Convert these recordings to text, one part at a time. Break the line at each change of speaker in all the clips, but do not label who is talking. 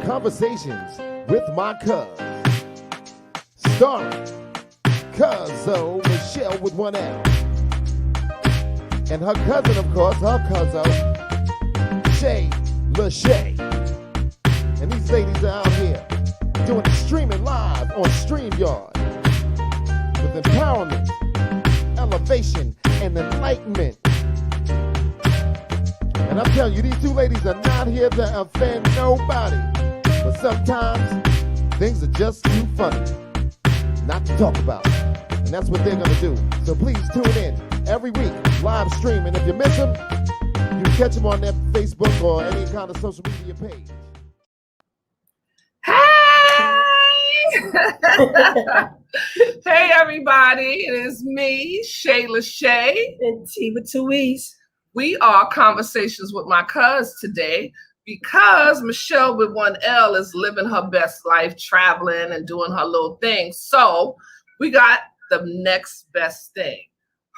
Conversations with my cuz. Starring Cuzzo Michelle with one L. And her cousin, of course, her Cuzzo, Shay Lachey. And these ladies are out here doing streaming live on StreamYard with empowerment, elevation, and enlightenment. And I'm telling you, these two ladies are not here to offend nobody. But sometimes things are just too funny not to talk about. And that's what they're going to do. So please tune in every week, live stream. And if you miss them, you can catch them on their Facebook or any kind of social media page.
Hey everybody, it is me, Shay Lachey.
And T with two E's.
We are Conversations with My Cuz today because Michelle with one L is living her best life, traveling and doing her little thing. So we got the next best thing,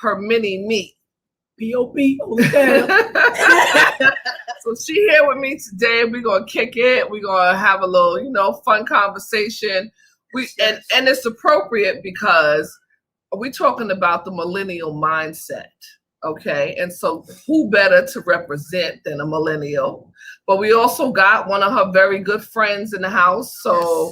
her mini me.
P.O.P. Okay.
So she here with me today. We're gonna kick it. We're gonna have a little, fun conversation. And it's appropriate because we're talking about the millennial mindset. Okay, and so who better to represent than a millennial? But we also got one of her very good friends in the house. So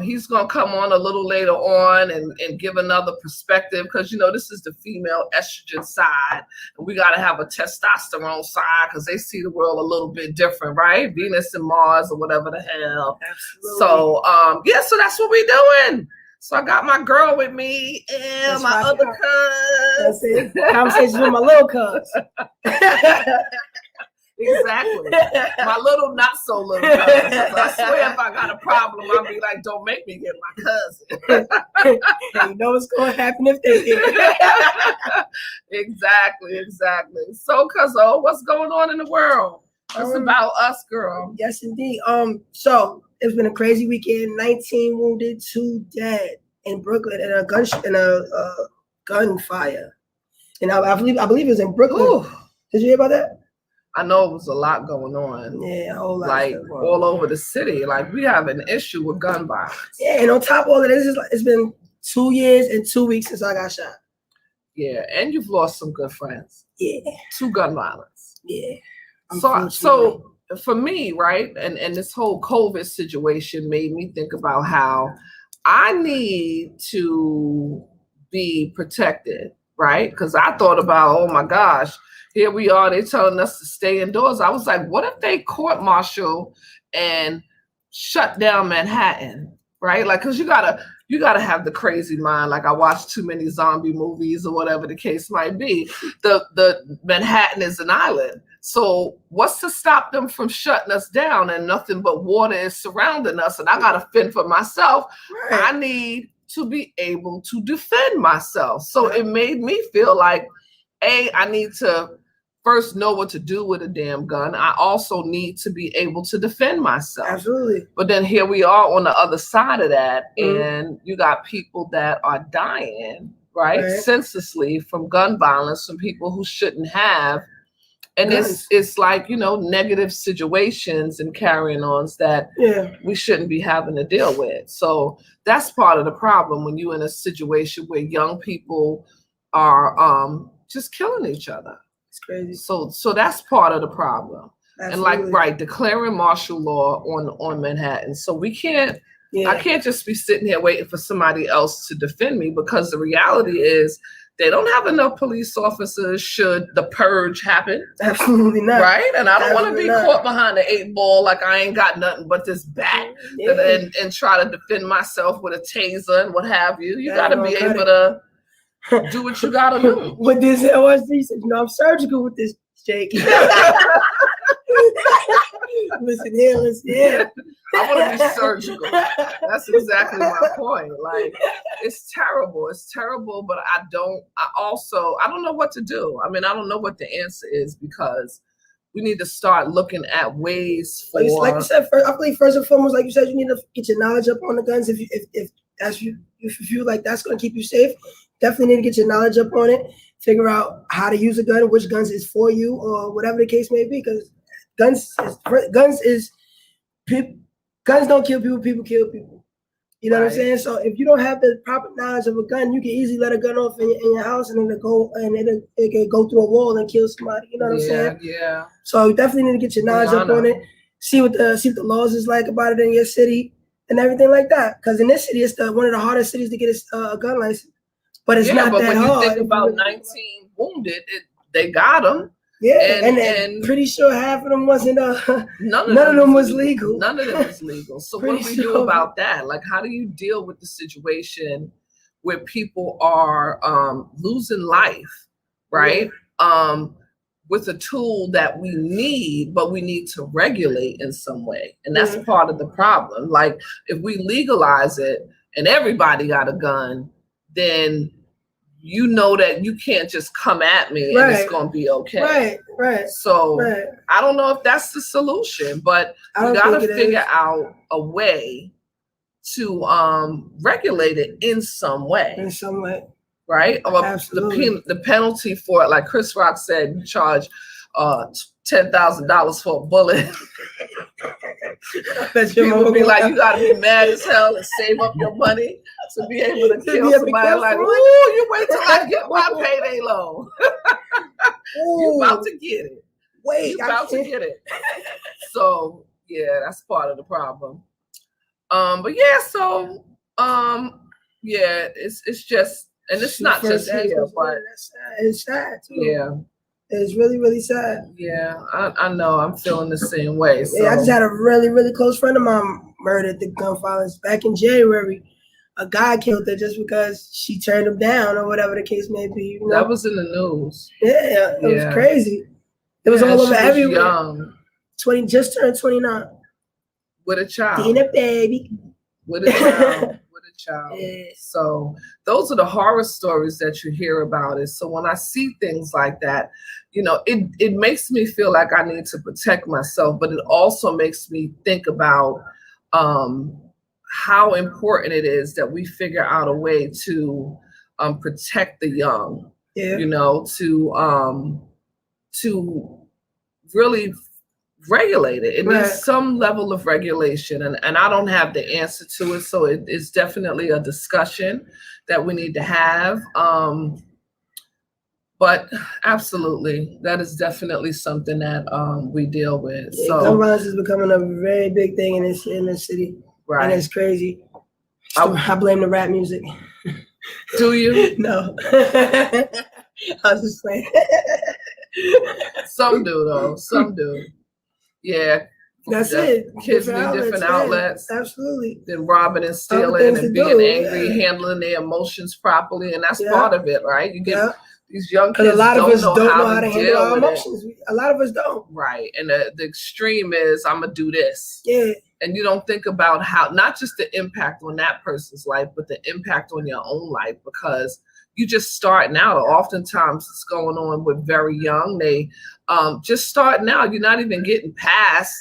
he's going to come on a little later on and give another perspective because, this is the female estrogen side. And we got to have a testosterone side because they see the world a little bit different, right? Venus and Mars or whatever the hell.
Absolutely.
So, so that's what we're doing. So I got my girl with me and my other cuz.
That's it. Conversations with my little cuz.
Exactly. My little not so little cuz. I swear if I got a problem, I'll be like, don't make me get my cousin.
You know what's going to happen if they do.
Exactly. So, Cuzzo, what's going on in the world? It's about us, girl.
Yes, indeed. So it's been a crazy weekend. 19 wounded, 2 dead in Brooklyn in a gunfire. And I believe it was in Brooklyn. Ooh. Did you hear about that?
I know it was a lot going on.
Yeah, a whole lot.
Like all over the city. Like we have an issue with gun violence.
Yeah, and on top of all of this, it's been 2 years and 2 weeks since I got shot.
Yeah, and you've lost some good friends.
Yeah.
To gun violence.
Yeah.
So for me, right, and this whole COVID situation made me think about how I need to be protected, right? Because I thought about, oh my gosh, here we are, they're telling us to stay indoors. I was like, what if they court-martial and shut down Manhattan, right? Like, because you gotta have the crazy mind. Like I watched too many zombie movies or whatever the case might be. The Manhattan is an island. So what's to stop them from shutting us down and nothing but water is surrounding us and I got to fend for myself. Right. I need to be able to defend myself. So it made me feel like, I need to first know what to do with a damn gun. I also need to be able to defend myself.
Absolutely.
But then here we are on the other side of that, and you got people that are dying, right? Senselessly from gun violence, from people who shouldn't have. And it's like, negative situations and carrying ons that we shouldn't be having to deal with. So that's part of the problem when you're in a situation where young people are just killing each other.
It's crazy.
So that's part of the problem.
Absolutely.
And like, declaring martial law on Manhattan. So we can't, I can't just be sitting here waiting for somebody else to defend me because the reality is they don't have enough police officers should the purge happen.
Absolutely not.
Right? And I don't want to be caught behind the 8 ball like I ain't got nothing but this bat and try to defend myself with a taser and what have you. You got to be able to do what you got to do.
With this LSD, said, I'm surgical with this, Jake. Listen here.
I want to be surgical. That's exactly my point. Like, it's terrible. It's terrible, but I don't know what to do. I mean, I don't know what the answer is because we need to start looking at ways for.
Like you said, I believe first and foremost, like you said, you need to get your knowledge up on the guns. If you feel like that's going to keep you safe, definitely need to get your knowledge up on it. Figure out how to use a gun, which guns is for you, or whatever the case may be. Because guns is guns don't kill people, people kill people. You know what I'm
Right.
saying? So if you don't have the proper knowledge of a gun, you can easily let a gun off in your house and it can go through a wall and kill somebody. You know what I'm saying?
Yeah.
So you definitely need to get your knowledge up on it. See what the laws is like about it in your city and everything like that. Because in this city, it's one of the hardest cities to get a gun license. But it's not that hard.
But when you think about 19 wounded, they got them.
Yeah, and pretty sure half of them wasn't. None of them was legal.
None of them was legal. So what do we do about that? Like, how do you deal with the situation where people are losing life, right? Yeah. With a tool that we need, but we need to regulate in some way, and that's part of the problem. Like, if we legalize it and everybody got a gun, then you know that you can't just come at me and it's going to be okay. Right. So I don't know if that's the solution, but we got to figure out a way to regulate it in some way. Right?
Absolutely.
The penalty for it, like Chris Rock said, you charge $10,000 for a bullet. People would be like, you gotta be mad as hell and save up your money to be able to kill somebody. Like, ooh, you wait till I get my payday loan. You about to get it. You about to get it. So yeah, that's part of the problem. But yeah, so yeah, it's just, and it's not just here, but
it's sad too.
Yeah.
It's really, really sad.
Yeah, I know. I'm feeling the same way. So.
Yeah, I just had a really, really close friend of mine murdered through gun violence back in January. A guy killed her just because she turned him down or whatever the case may be. You know?
That was in the news.
Yeah, it was crazy. It was all over everywhere.
Young.
Just turned 29.
With a child.
Being a baby.
With a child. Child. Yeah. So those are the horror stories that you hear about it. So when I see things like that, you know, it makes me feel like I need to protect myself, but it also makes me think about how important it is that we figure out a way to protect the young. You know, to really regulate it. It needs some level of regulation, and I don't have the answer to it. So it's definitely a discussion that we need to have. But absolutely, that is definitely something that we deal with.
Yeah,
so
gun violence is becoming a very big thing in this city, and it's crazy. I blame the rap music.
Do you?
No, I was just playing.
Some do though. Some do. Yeah.
That's it.
Kids need different outlets.
Absolutely.
Than robbing and stealing and being angry, handling their emotions properly. And that's part of it, right? You get these young kids.
A lot of us don't know how to handle our
with
emotions. A lot of us don't.
Right. And the extreme is, I'm going to do this.
Yeah.
And you don't think about how, not just the impact on that person's life, but the impact on your own life, because you just starting out. Oftentimes it's going on with very young. They just starting out. You're not even getting past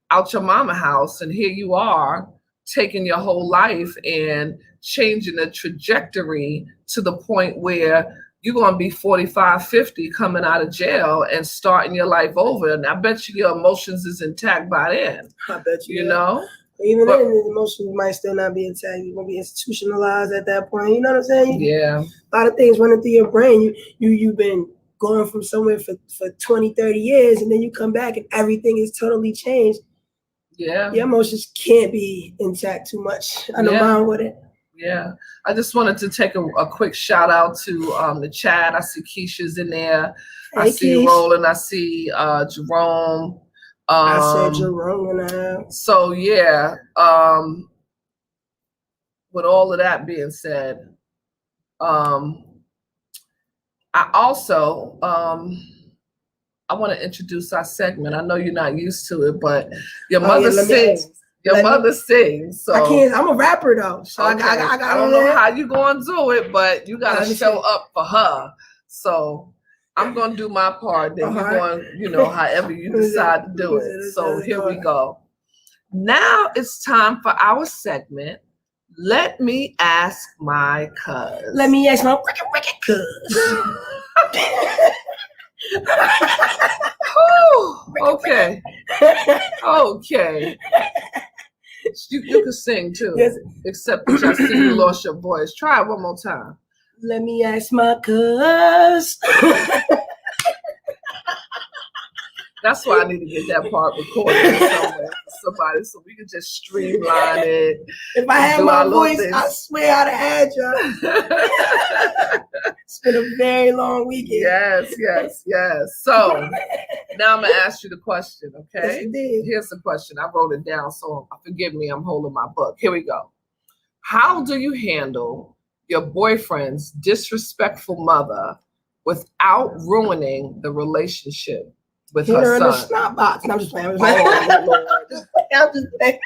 out your mama house, and here you are taking your whole life and changing the trajectory to the point where you're going to be 45, 50 coming out of jail and starting your life over. And I bet you your emotions is intact by then.
I bet you.
You know?
Even then, the emotions might still not be intact. You're going to be institutionalized at that point. You know what I'm saying?
Yeah.
A lot of things running through your brain. You've been going from somewhere for 20, 30 years, and then you come back and everything is totally changed.
Yeah.
Your emotions can't be intact too much. I don't mind with it.
Yeah. I just wanted to take a quick shout out to the chat. I see Keisha's in there.
Hey,
I see
Keish.
Roland. I see Jerome.
I said Jerome and I.
So yeah. With all of that being said, I also I want to introduce our segment. I know you're not used to it, but your mother sings. Your mother sings. So
I can't. I'm a rapper though, so
okay. I don't know how you going to do it, but you got to show up for her. So I'm going to do my part. Then you're going, however you decide to do it. So here we go. Now it's time for our segment. Let me ask my cuz.
Let me ask my cuz.
Okay. You can sing too.
Yes.
Except that I see you lost your voice. Try it one more time.
Let me ask my cuz.
That's why I need to get that part recorded somewhere for somebody so we can just streamline it.
If I had my voice, I swear I'd have had y'all. It's been a very long weekend.
Yes. So now I'm going to ask you the question, okay?
Yes, you did.
Here's the question. I wrote it down, so forgive me. I'm holding my book. Here we go. How do you handle your boyfriend's disrespectful mother without ruining the relationship with her son?
In the snot box. No, I'm just playing.
Oh, Lord.
I'm just playing.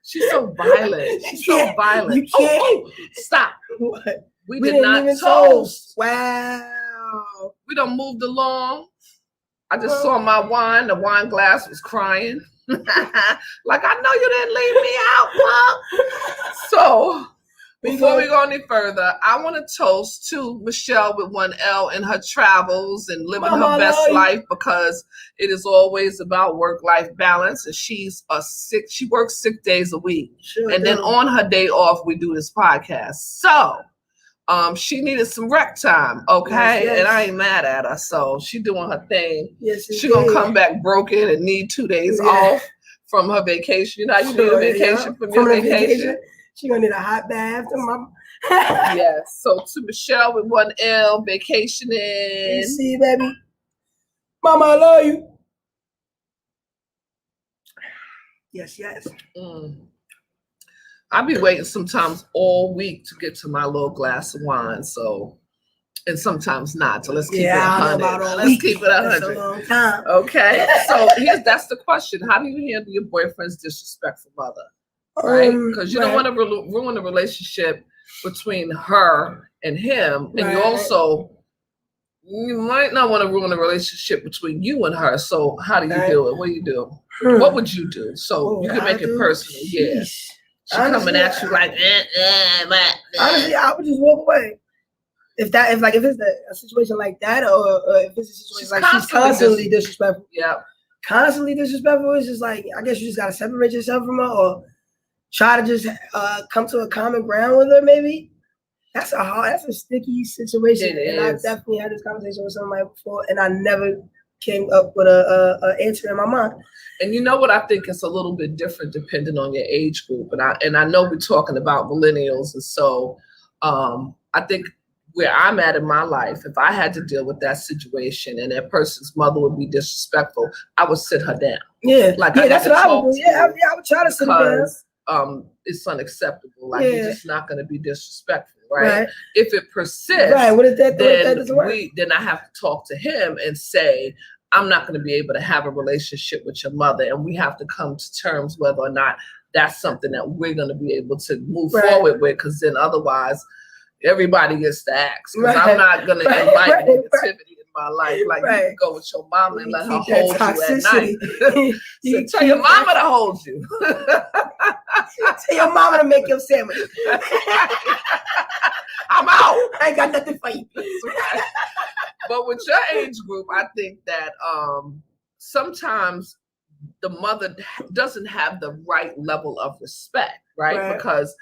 She's so violent. She's so violent.
You can't.
Oh, stop.
What?
We did not toast.
Wow.
We done moved along. I just saw my wine. The wine glass was crying. Like, I know you didn't leave me out, Mom. So, before we go any further, I want to toast to Michelle with one L in her travels and living her best life, because it is always about work-life balance. And she works 6 days a week.
Sure
and then on her day off, we do this podcast. So, she needed some rec time, okay?
Yes.
And I ain't mad at her. So she doing her thing.
Yes,
she gonna come back broken and need 2 days off from her vacation. You know how you need a vacation from your vacation?
She gonna need a hot bath.
Yes. So to Michelle with one L, vacationing.
You see, baby. Mama, I love you. Yes.
I'll be waiting sometimes all week to get to my little glass of wine. So, and sometimes not. So let's keep it 100. Let's keep it 100.
That's a long time.
Okay. So that's the question. How do you handle your boyfriend's disrespectful mother? Right? Because you don't want to ruin the relationship between her and him. And you might not want to ruin the relationship between you and her. So how do you do it? What do you do? What would you do? So you can make it personal. Yeah. She coming at you like,
honestly, I would just walk away. If it's a situation like that, or if it's a situation like she's constantly disrespectful.
Yeah.
Constantly disrespectful, it's just like, I guess you just gotta separate yourself from her, or try to just come to a common ground with her, maybe. That's a sticky situation. And I definitely had this conversation with somebody before, and I never came up with a answer in my mind.
And you know what I think is a little bit different depending on your age group. And I know we're talking about millennials, and so I think where I'm at in my life, if I had to deal with that situation and that person's mother would be disrespectful, I would sit her down.
Yeah, that's what I would do. Yeah, I would try to sit her down.
It's unacceptable. Like, you're just not going to be disrespectful, right? If it persists, then I have to talk to him and say, I'm not going to be able to have a relationship with your mother, and we have to come to terms whether or not that's something that we're going to be able to move forward with, because then otherwise everybody gets to ask. Because I'm not going to invite negativity in my life. Like, you can go with your mama and let her hold you at night. So tell your mama to hold you.
Tell your mama to make your sandwich.
I'm out.
I ain't got nothing for you.
But with your age group, I think that sometimes the mother doesn't have the right level of respect, right? Because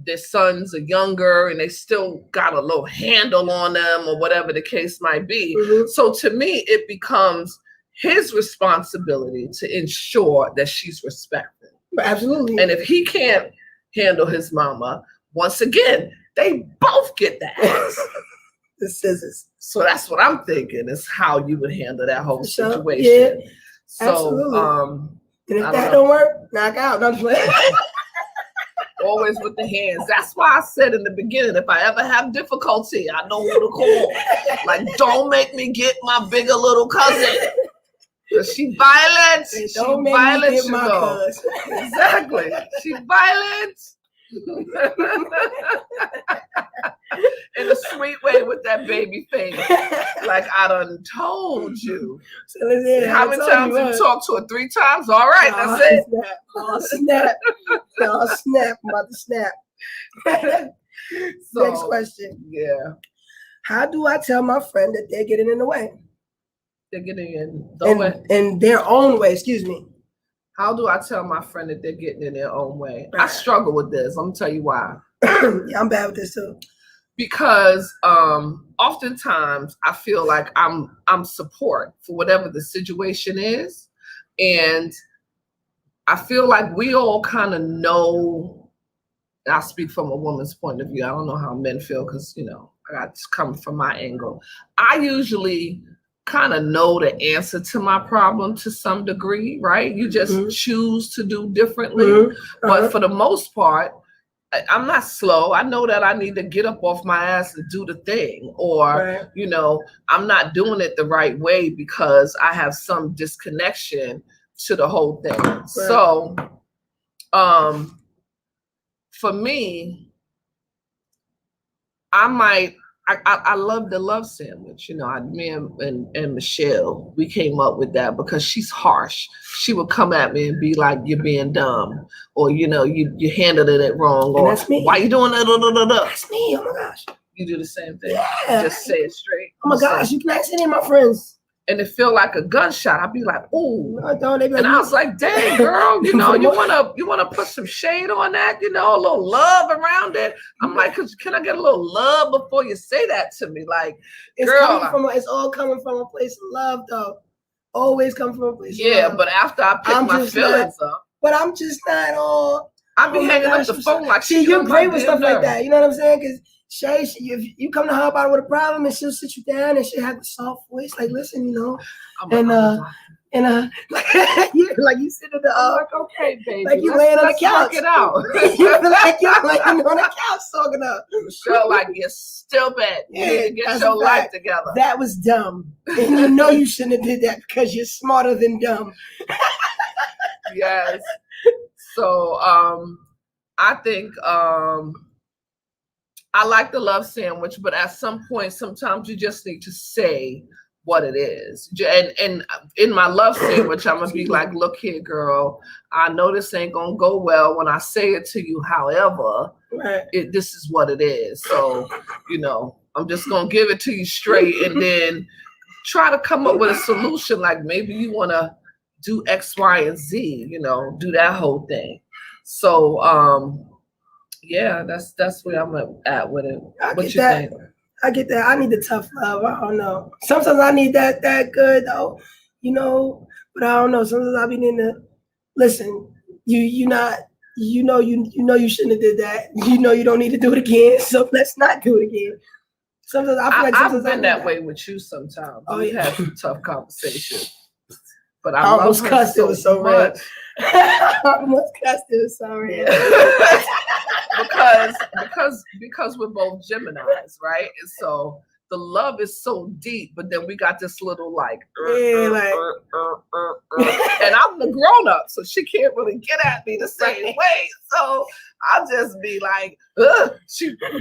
their sons are younger and they still got a little handle on them, or whatever the case might be. So to me, it becomes his responsibility to ensure that she's respected.
Absolutely.
And if he can't handle his mama, once again, they both get the ass.
The scissors.
So that's what I'm thinking is how you would handle that whole situation.
Yeah,
so,
absolutely. And if that don't work, knock out. Don't play.
Always with the hands. That's why I said in the beginning, if I ever have difficulty, I know who to call. Like, don't make me get my bigger little cousin. She violent. She violent, you know. Exactly. She violent. In a sweet way with that baby face. Like, I done told you.
So
how many times you talked to her? 3 times? All right, that's it.
Snap. Snap. I'm about to snap. Next question.
Yeah.
How do I tell my friend that they're getting in the way?
They're getting in the way.
In their own way, excuse me.
How do I tell my friend that they're getting in their own way?
Right.
I struggle with this. Let me tell you why.
Yeah, I'm bad with this too.
Because oftentimes I feel like I'm support for whatever the situation is. And I feel like we all kind of know, and I speak from a woman's point of view. I don't know how men feel because, you know, I got to come from my angle. I usually kind of know the answer to my problem to some degree, right? You just choose to do differently. But for the most part, I'm not slow. I know that I need to get up off my ass and do the thing, or, you know, I'm not doing it the right way because I have some disconnection to the whole thing. Right. So, for me, I love the love sandwich. You know, me and Michelle, we came up with that because she's harsh. She would come at me and be like, "You're being dumb," or, you know, you handled it wrong, or
that's me.
"Why you doing that?"
That's me. Oh my gosh.
You do the same thing.
Yeah.
Just say it straight.
Oh my gosh, you can ask any of my friends.
And it feel like a gunshot. I'd be like, "Ooh,"
and
I was like, "Dang, girl, you know, you wanna put some shade on that, you know, a little love around it." I'm like, "Can I get a little love before you say that to me?" Like,
it's
girl,
it's all coming from a place of love, though. Always come from a place of love.
Yeah, but after I pick my feelings up,
but I'm just not all.
I be hanging up the phone like,
see, you're great with stuff like that. You know what I'm saying? Because Shay, if you come to her about it with a problem, and she'll sit you down and she'll have the soft voice, like, "Listen, you know," like you sit at the
like, "Okay, baby,
like you laying on the couch,
work it out."
You feel like you're laying on the couch talking up.
Michelle, like, "You're still bad. You need to get your life together."
That was dumb, and you know you shouldn't have did that because you're smarter than dumb.
Yes. So I think I like the love sandwich, but at some point, sometimes you just need to say what it is. And in my love sandwich, I'm gonna be like, "Look here, girl, I know this ain't gonna go well when I say it to you. However, this is what it is. So, you know, I'm just gonna give it to you straight, and then try to come up with a solution. Like, maybe you wanna do X, Y, and Z, you know, do that whole thing." So yeah, that's where I'm at with it. What you think?
I get that. I need the tough love. I don't know. Sometimes I need that good though, you know. But I don't know. Sometimes I be needing to listen. You know you shouldn't have did that. You know you don't need to do it again. So let's not do it again. Sometimes I feel like
I've been that way with you. Sometimes we had some tough conversations. But I
almost cussed. It was so red. I almost cussed. It was so red.
because we're both Geminis, right? And so the love is so deep, but then we got this little like, and I'm the grown up, so she can't really get at me the same way. So I'll just be like,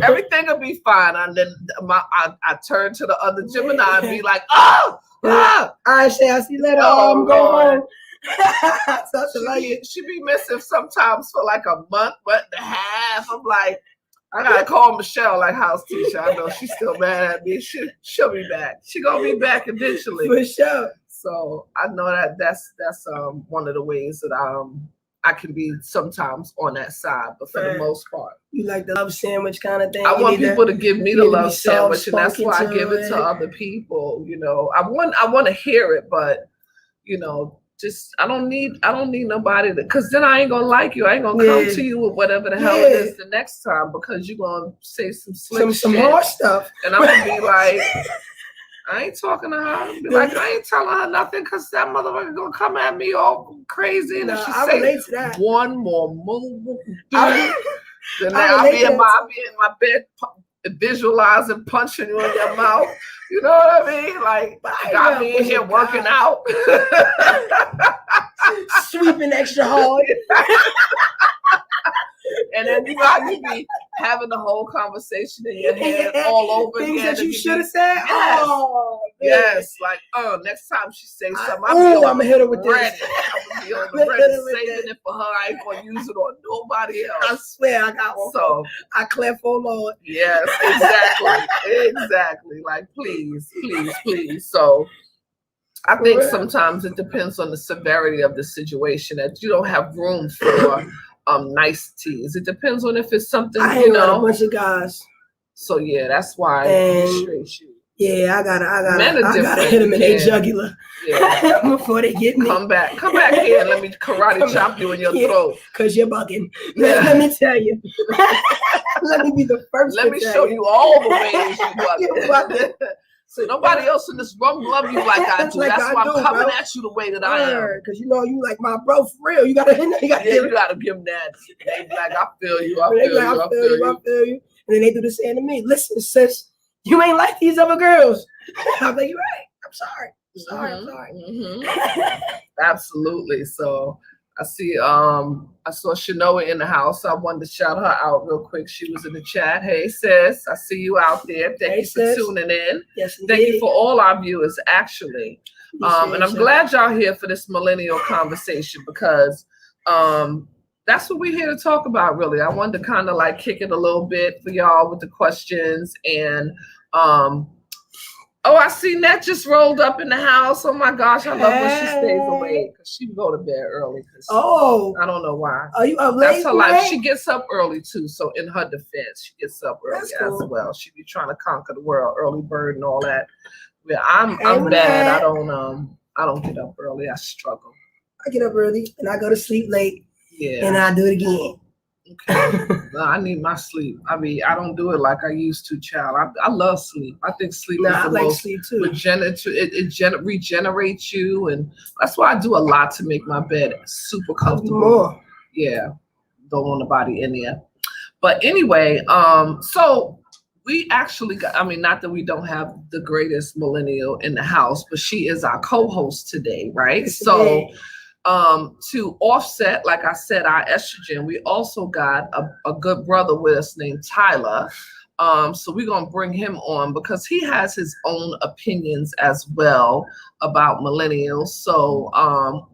everything will be fine, and then I turn to the other Gemini and be like, "Oh,
all right, Shay, I'll see you later. I'm going home."
She be missing sometimes for like a month and a half. I'm like, I gotta call Michelle, like, "How's Tisha?" I know she's still mad at me. She'll be back. She gonna be back eventually.
For sure.
So I know that's one of the ways that I can be sometimes on that side, but for the most part,
you like the love sandwich kind of thing.
I want people to give me the love sandwich, and that's why I give it to other people. You know, I want to hear it, but you know, just I don't need nobody because then I ain't gonna like you. I ain't gonna come to you with whatever the hell it is the next time because you're gonna say some slick
some hard stuff,
and I'm gonna be like, I ain't talking to her. Be like, I ain't telling her nothing because that motherfucker gonna come at me all crazy. And if she say one more move, then I'll be in my bed visualizing punching you in your mouth. You know what I mean? Like, got me in here working out.
Sweeping extra hard.
And then you know how you be having the whole conversation in your head all over
things
again.
Things that you should have said?
Yes.
Oh,
yes. Like, next time she says something, I'm
going to hit her with this.
I'm going to be on the ready, saving it for her. I ain't going to use it on nobody else.
I swear I got one.
So,
I clap for Lord.
Yes, exactly. Exactly. Like, please. So, I think sometimes it depends on the severity of the situation, that you don't have room for niceties. It depends on if it's something,
I hang around a bunch of guys.
So yeah, that's why you straight shoot.
Yeah, I gotta hit them in their jugular before they get me.
Come back here and let me karate chop you in your throat.
Cause you're bugging. Let me tell you. Let me be the first.
Let me show you all the ways you bugging. So nobody else in this room love you like I do. That's why I'm coming at you the way that I am.
Cause you know you like my bro for real. You gotta give
them that. They be like, I feel you. I feel you.
And then they do the same to me. Listen, sis, you ain't like these other girls. I'm like, you're right. I'm sorry. I'm sorry.
Mm-hmm. Absolutely. So I see I saw Shanoa in the house. So I wanted to shout her out real quick. She was in the chat. Hey sis, I see you out there. Thank you for tuning in.
Yes,
thank you for all our viewers actually. And I'm glad y'all here for this millennial conversation, because that's what we're here to talk about, really. I wanted to kind of like kick it a little bit for y'all with the questions. And oh, I see Nat just rolled up in the house. Oh my gosh, I love when she stays awake, because she go to bed early. I don't know why.
Are you up late?
That's her life. She gets up early too. So in her defense, she gets up early as well. She be trying to conquer the world, early bird and all that. Yeah, I'm bad. I don't get up early. I struggle.
I get up early and I go to sleep late.
Yeah.
And I do it again.
Okay. No, I need my sleep. I mean, I don't do it like I used to, child. I love sleep. I think sleep is the most
sleep too.
It regenerates you, and that's why I do a lot to make my bed super comfortable. Yeah, don't want nobody in there. But anyway, so we actually got, I mean, not that we don't have the greatest millennial in the house, but she is our co-host today, right?
Yes,
so to offset, like I said, our estrogen, we also got a good brother with us named Tyler. So we're going to bring him on because he has his own opinions as well about millennials. So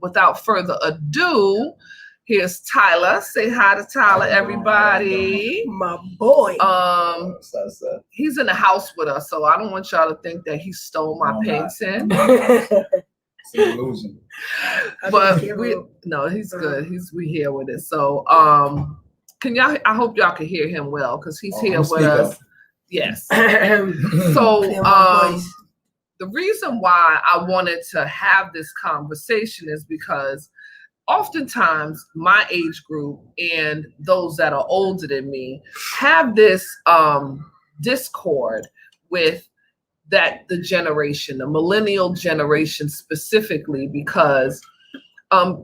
without further ado, here's Tyler. Say hi to Tyler, everybody.
My boy.
He's in the house with us, so I don't want y'all to think that he stole my painting.
It's an illusion.
But he's good. We here with it. So can y'all, I hope y'all can hear him well, because he's here with us. Yes. So the reason why I wanted to have this conversation is because oftentimes my age group and those that are older than me have this discord with the generation, the millennial generation specifically, because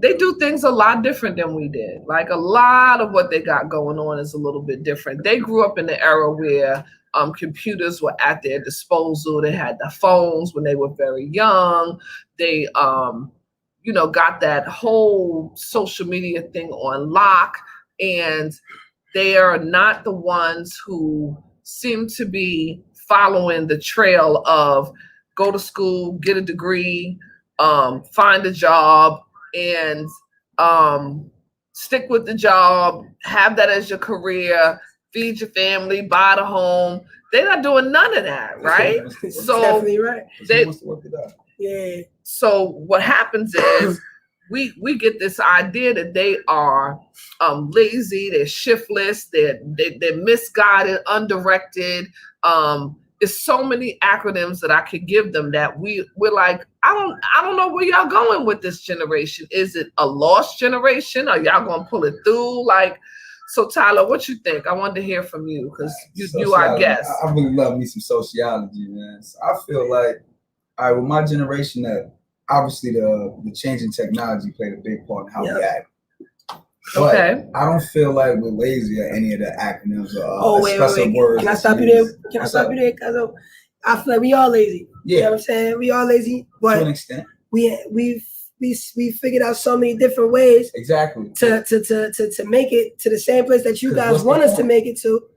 they do things a lot different than we did. Like a lot of what they got going on is a little bit different. They grew up in the era where computers were at their disposal. They had the phones when they were very young. They got that whole social media thing on lock, and they are not the ones who seem to be following the trail of go to school, get a degree, find a job, and stick with the job, have that as your career, feed your family, buy the home. They're not doing none of that, right? So
definitely right.
Yeah. So what happens is we get this idea that they are lazy, they're shiftless, they're misguided, undirected. There's so many acronyms that I could give them that we're like, I don't know where y'all going with this generation. Is it a lost generation? Are y'all gonna pull it through? Like, so Tyler, what you think? I wanted to hear from you because you are guest.
I really love me some sociology, man. So I feel like, all right, with my generation, that obviously the change in technology played a big part in how we act. But I don't feel like we're lazy at any of the acronyms or expressive words.
Can I stop you there? Because I feel like we all lazy.
Yeah.
You know what I'm saying? We all lazy, but
to an extent.
We figured out so many different ways
exactly
to make it to the same place that you guys want us to make it to,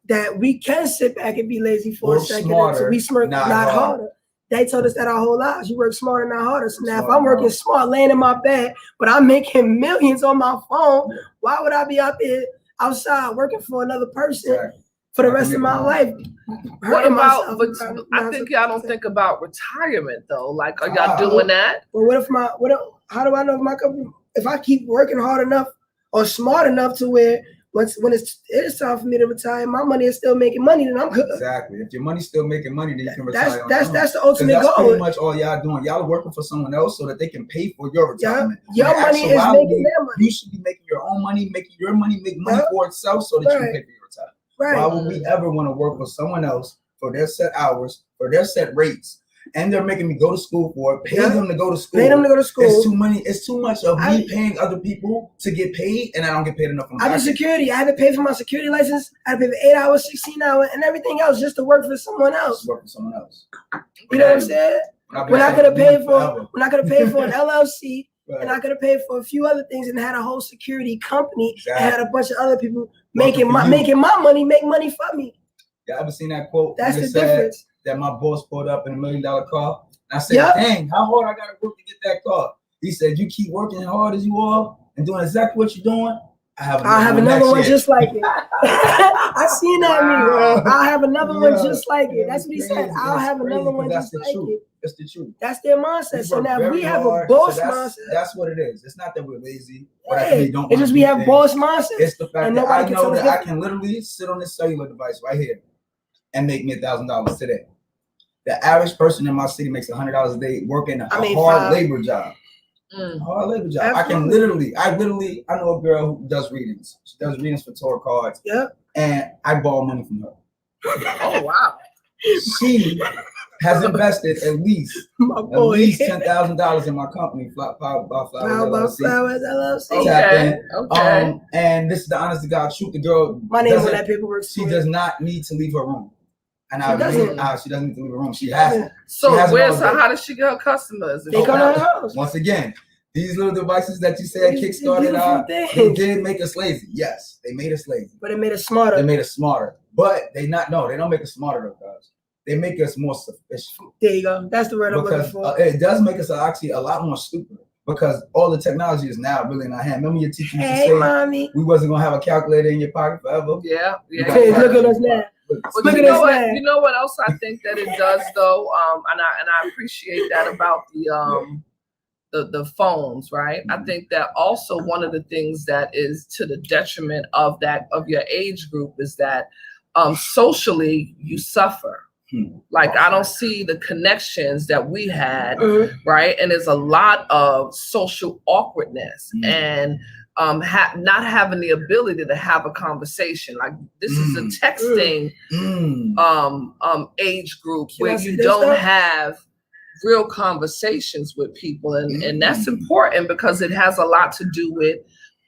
that we can sit back and be lazy for a second. So we smirk, not harder. They told us that our whole lives. You work smarter, not harder. So now if I'm working smart, laying in my bed, but I'm making millions on my phone, why would I be out there outside working for another person for the rest of my life.
What about? But I think y'all don't think about retirement though. Like, are y'all doing that?
Well, how do I know if my company? If I keep working hard enough or smart enough to where when it's time for me to retire, my money is still making money, then I'm good.
Exactly. If your money's still making money, then you can retire.
That's the ultimate goal.
That's pretty much all y'all doing. Y'all are working for someone else so that they can pay for your retirement.
Your money is making their money.
You should be making your own money, making your money make money for itself so that you can pay for your retirement.
Right.
Why would we ever want to work for someone else for their set hours, for their set rates? And they're making me go to school for it, pay them to go to school.
Pay them to go to school.
It's too much of me paying other people to get paid, and I don't get paid enough.
I do security. I had to pay for my security license. I had to pay for 8 hours, 16 hours, and everything else just to work for someone else.
Work for someone else.
You know what I'm saying? When I could have paid for an LLC, right. And I could have paid for a few other things, and had a whole security company, and had a bunch of other people making my money, make money for me.
Y'all ever seen that quote?
That's the difference.
That my boss pulled up in $1 million car. And I said, dang, how hard I gotta work to get that car? He said, you keep working hard as you are and doing exactly what you're doing. I'll have another one just like it.
I seen that meme. I'll have another one just like it. That's what he said. I'll have another one just like it.
That's the truth.
That's their mindset. So now we have a boss mindset.
That's what it is. It's not that we're lazy.
It's just we have boss mindset.
It's the fact that I know that I can literally sit on this cellular device right here and make me $1,000 today. The average person in my city makes $100 a day working a hard labor job. Hard labor job. Absolutely. I know a girl who does readings. She does readings for tarot cards. Yep. And I borrow money from her.
Oh wow.
She has invested at least $10,000 in my company, Flowers LLC. Okay. And this is the honest to God truth. The girl,
my name on that paperwork.
She does not need to leave her room. And she doesn't need to leave her room. She has.
So how does she get her customers?
They come to her house.
Once again, these little devices that you said kickstarted out, they did make us lazy. Yes, they made us lazy.
But it made us smarter.
But they don't make us smarter, guys. They make us more sufficient.
There you go. That's the word I'm looking for.
It does make us actually a lot more stupid because all the technology is now really in our hand. Remember your teacher used to say,
mommy,
we wasn't gonna have a calculator in your pocket forever.
Yeah.
Hey, look at us now.
But you know what else I think that it does though, and I appreciate that about the phones, right? I think that also one of the things that is to the detriment of your age group is that socially you suffer. Like I don't see the connections that we had, right? And there's a lot of social awkwardness and not having the ability to have a conversation. Like this is a texting age group where you don't have real conversations with people, and that's important because it has a lot to do with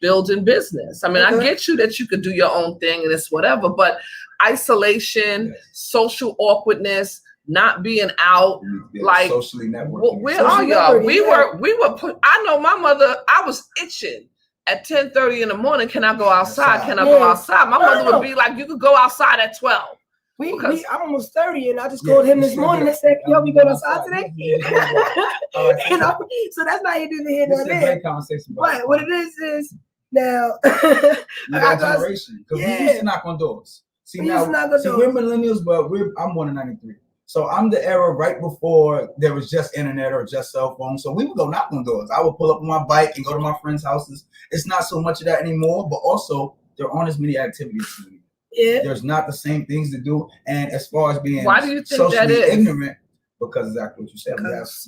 building business. I mean, I get you that you could do your own thing and it's whatever, but isolation, social awkwardness, not being out, like
socially networking.
Where are y'all? We were put. I know my mother. I was itching at 10:30 in the morning. Can I go outside? Can I go outside? My mother would be like, "You could go outside at 12."
I'm almost 30, and I just called him this morning and said, "Yo, we going outside today?" So that's not even here nor there. But what it is now.
That generation, because we used to knock on doors. See, we're millennials, but I'm born in '93. So I'm the era right before there was just internet or just cell phones. So we would go knock on doors. I would pull up on my bike and go to my friends' houses. It's not so much of that anymore, but also there aren't as many activities to do. Yeah. There's not the same things to do. And as far as being socially ignorant, because exactly what you said,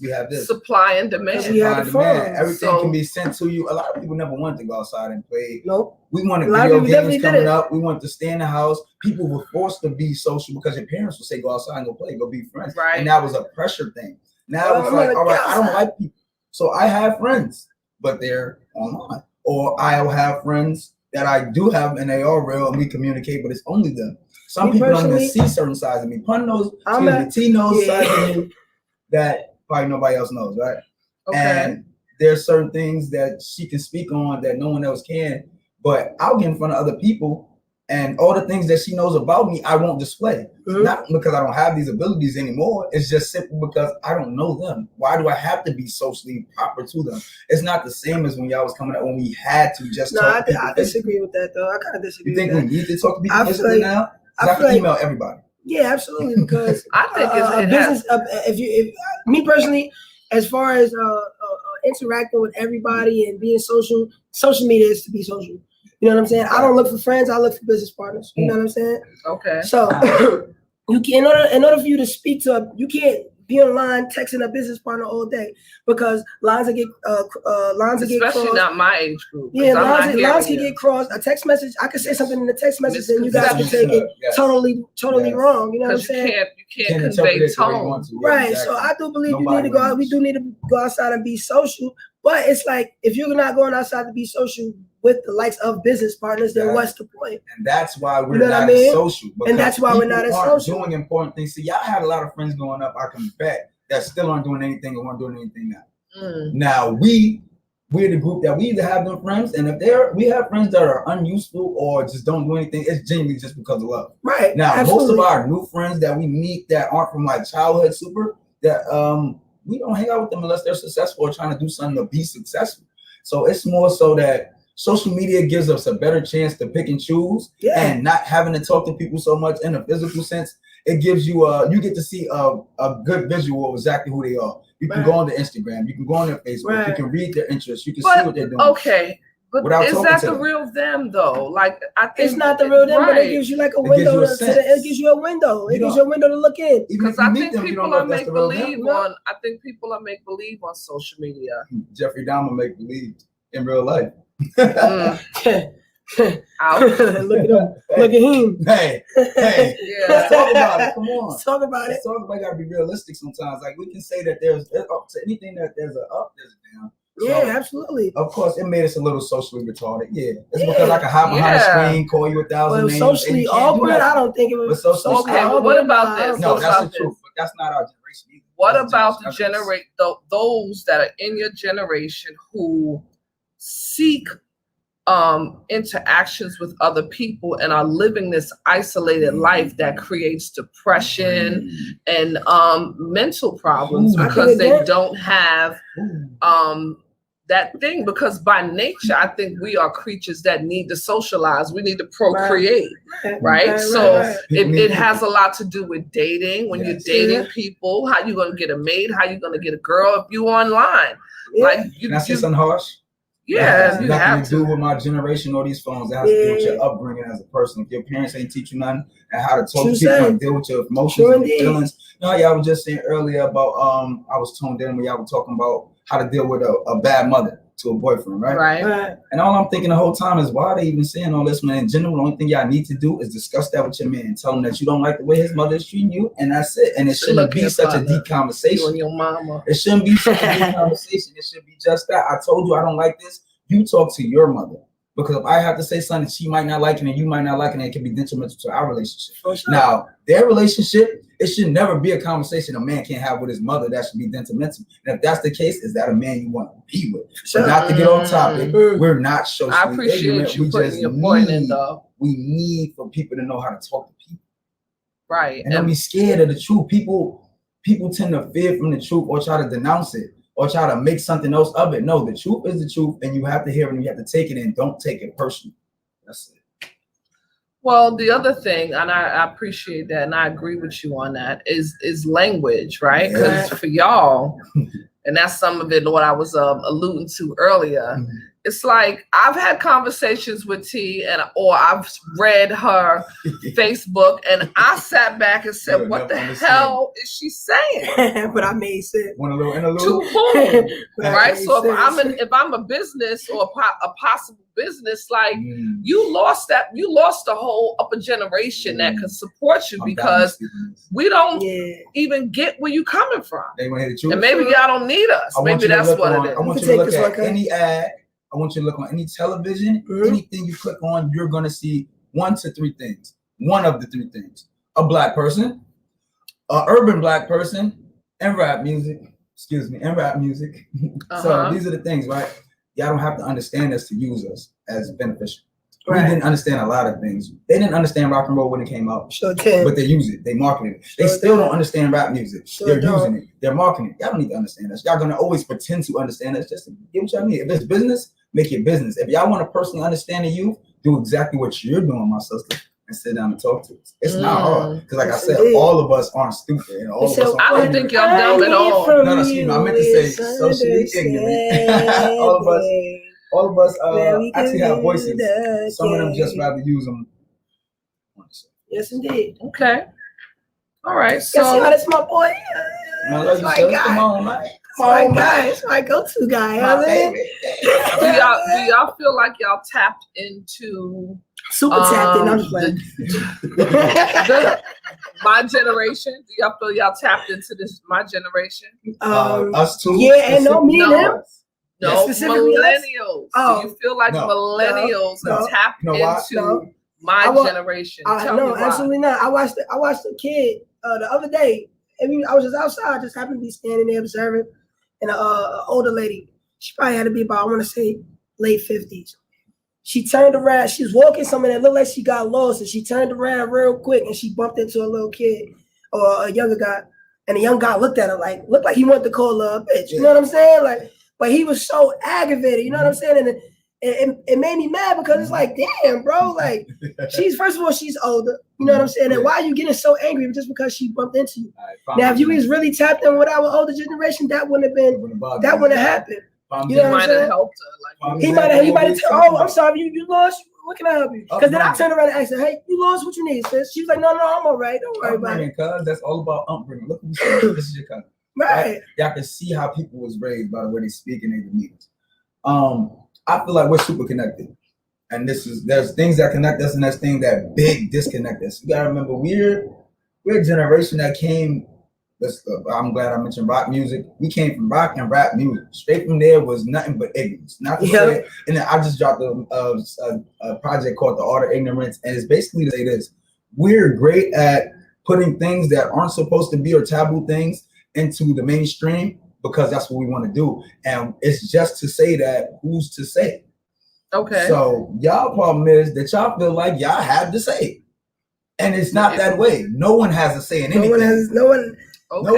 we have this
supply and demand.
Everything can be sent to you. A lot of people never wanted to go outside and play. Nope. We wanted video games coming up. We wanted to stay in the house. People were forced to be social because your parents would say, go outside and go play, go be friends. Right. And that was a pressure thing. Now it's like, all right, I don't like people. So I have friends, but they're online. Or I'll have friends that I do have and they are real and we communicate, but it's only them. Some people don't even see certain sides of me. Pun knows, T knows sides of me that probably nobody else knows, right? Okay. And there's certain things that she can speak on that no one else can, but I'll get in front of other people and all the things that she knows about me, I won't display. Not because I don't have these abilities anymore. It's just simply because I don't know them. Why do I have to be socially proper to them? It's not the same as when y'all was coming out when we had to just talk to people.
I disagree with that though. I kind of disagree.
You think we need to talk to people now? I can email everybody.
Yeah, absolutely. Because
I think
a business. If me personally, as far as interacting with everybody and being social media is to be social. You know what I'm saying? I don't look for friends. I look for business partners. You know what I'm saying?
Okay.
So you can, in order for you to speak to you can't be online texting a business partner all day because lines will get
especially
crossed.
Not my age group.
Yeah, lines can get crossed. A text message, I could say something in the text message, and you guys can take it totally wrong. You know what I'm saying?
You can't convey tone.
Right. Exactly. So I do believe you need to go out. We do need to go outside and be social. But it's like if you're not going outside to be social with the likes of business partners, then what's the point?
And that's why we're not as social.
And that's why we're not as social.
Doing important things. See, y'all had a lot of friends growing up, I can bet, that still aren't doing anything or aren't doing anything now. Now we're the group that we either have them friends, and if we have friends that are unuseful or just don't do anything, it's genuinely just because of love.
Right.
Now,
absolutely.
most of our new friends that we meet that aren't from like childhood that we don't hang out with them unless they're successful or trying to do something to be successful. So it's more so that social media gives us a better chance to pick and choose and not having to talk to people so much in a physical sense. It gives you you get to see a good visual of exactly who they are. You can go on their Instagram, you can go on their Facebook, you can read their interests, you can see what they're doing.
Okay. But is that the real them though? Like I think
it's not the real them, but it gives you like a window. It gives you a window. It gives you a window to look in.
Because I think people are make believe on. I think people are make believe on social media.
Jeffrey Dahmer make believe in real life.
Look at him.
Hey, let's talk about it. Come on,
let's talk about it.
I gotta be realistic sometimes. Like we can say that there's up to anything that there's a up, there's a down.
Yeah, so, absolutely.
Of course, it made us a little socially retarded. Yeah, it's because I can hide behind a screen, call you 1,000 names.
Socially awkward, I don't think it was socially awkward.
Okay, but what about this?
No, that's the truth, but that's not our generation either.
What about those that are in your generation who seek interactions with other people and are living this isolated life that creates depression and mental problems because they don't have that thing, because by nature I think we are creatures that need to socialize, we need to procreate, right? So it has a lot to do with dating. When you're dating people, how you gonna get a mate, how you gonna get a girl if you online? Like
can I say something harsh?
Yeah,
you have to do with my generation or these phones. It has to do with your upbringing as a person. If your parents ain't teach you nothing and how to talk to people and deal with your emotions and your feelings. No, I was just saying earlier about I was tuned in when y'all were talking about how to deal with a bad mother to a boyfriend, right? And all I'm thinking the whole time is, why are they even saying all this, man? In general, the only thing y'all need to do is discuss that with your man. Tell him that you don't like the way his mother is treating you, and that's it. And it shouldn't be such a deep conversation.
You and your mama.
It shouldn't be such a deep conversation. It should be just that. I told you I don't like this. You talk to your mother. Because if I have to say something she might not like it and you might not like it, it can be detrimental to our relationship. Now, their relationship, it should never be a conversation a man can't have with his mother that should be detrimental. And if that's the case, is that a man you want to be with? So not to get off topic, we're not socially
I appreciate
ignorant.
You putting your point in, though.
We need for people to know how to talk to people.
Right.
And don't be scared of the truth. People tend to fear from the truth or try to denounce it, or try to make something else of it. No, the truth is the truth, and you have to hear it and you have to take it in. Don't take it personally. That's it.
Well, the other thing, and I appreciate that, and I agree with you on that, is language, right? Because for y'all, and that's some of it what I was alluding to earlier. It's like I've had conversations with T, or I've read her Facebook, and I sat back and said, "What the hell is she saying?"
But I made sense.
Want a little interlude?
To whom? Right. So if I'm a business or a possible business, like you lost the whole upper generation that could support you because we don't even get where you coming from.
They want to hear the truth.
And maybe y'all don't need us. Maybe that's what it is.
I want you to look at any ad. I want you to look on any television, anything you click on, you're going to see 1 to 3 things. One of the 3 things. A black person, an urban black person, and rap music. So these are the things, right? Y'all don't have to understand us to use us as beneficial. We didn't understand a lot of things. They didn't understand rock and roll when it came out. But they use it. They market it. They still don't understand rap music. They're using it. They're marketing it. Y'all don't need to understand us. Y'all gonna always pretend to understand us just to get what y'all need. If it's business, make it business. If y'all want to personally understand the youth, do exactly what you're doing, my sister. and sit down and talk to us. It's not hard because, like I said,
indeed.
all of us aren't stupid. And all of us
I don't think y'all dumb at all.
No, excuse me. I meant to say socially ignorant. all of us actually have voices. Some of them just rather use them.
Yes, indeed.
Okay. All right.
So that's my boy.
That's my guy. Come on, man.
My guy. It's my go-to guy.
Do y'all feel like y'all tapped into
super tapped in? I'm just playing.
My generation? Do y'all feel y'all tapped into this? My generation?
Us too.
Yeah, and no, me and him.
No, millennials.
Oh.
Do you feel like millennials are tapped into my generation?
No, absolutely not. I watched a kid the other day. I was just outside, just happened to be standing there observing, and an older lady. She probably had to be about, I want to say, late 50s. She turned around. She was walking somewhere that looked like she got lost, and she turned around real quick, and she bumped into a little kid or a younger guy. And the young guy looked at her looked like he wanted to call her a bitch. You know what I'm saying? But he was so aggravated. You know what I'm saying? And it made me mad because it's like, damn, bro. Like, first of all, she's older. You know what I'm saying? And why are you getting so angry just because she bumped into you? Now, if you was really tapped in with our older generation, that wouldn't have happened. You know what I'm saying?
Helped her.
He might have told, oh, I'm sorry, you lost. What can I help you? Because then I turned around and asked her, hey, you lost, what you need, sis? She was like, no, I'm all right. Don't worry about it.
Cuz that's all about upbringing. Look, this is your cousin.
Right.
Y'all can see how people was raised by the way they speak in their demeanors. I feel like we're super connected. And there's things that connect us and there's things that big disconnect us. You gotta remember we're a generation that came. I'm glad I mentioned rock music. We came from rock and rap music. Straight from there was nothing but ignorance. Not to say, and then I just dropped a project called The Art of Ignorance, and it's basically to say this: we're great at putting things that aren't supposed to be or taboo things into the mainstream because that's what we want to do. And it's just to say that, who's to say?
Okay.
So y'all problem is that y'all feel like y'all have to say, and it's not that way. No one has a say in anything.
No one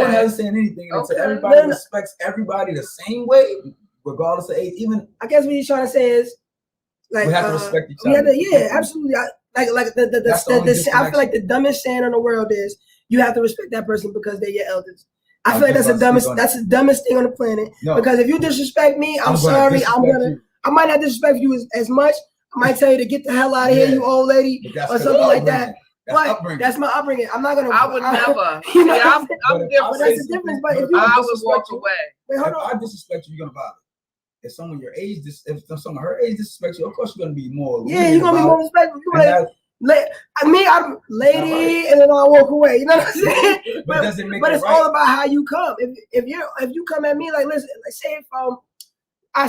has a say in anything. And so everybody respects everybody the same way, regardless of age. Even
I guess what you're trying to say is, like,
we have to respect each other.
Absolutely. I feel like the dumbest saying in the world is you have to respect that person because they're your elders. I feel like that's the dumbest thing on the planet. No. Because if you disrespect me, I'm sorry. I might not disrespect you as much. I might tell you to get the hell out of here, you old lady, or something like that. That's my upbringing. I'm not gonna.
I would never.
You know,
I'm different.
That's the difference. But if
I would walk away.
Wait, hold on. If I disrespect you, you're gonna bother. If someone your age, if someone her age disrespects you, of course you're gonna be more.
Yeah, you're gonna be more respectful. I'm lady, and then I'll walk away. You know what I'm saying? But it's all about how you come. If you come at me like, listen, like say if I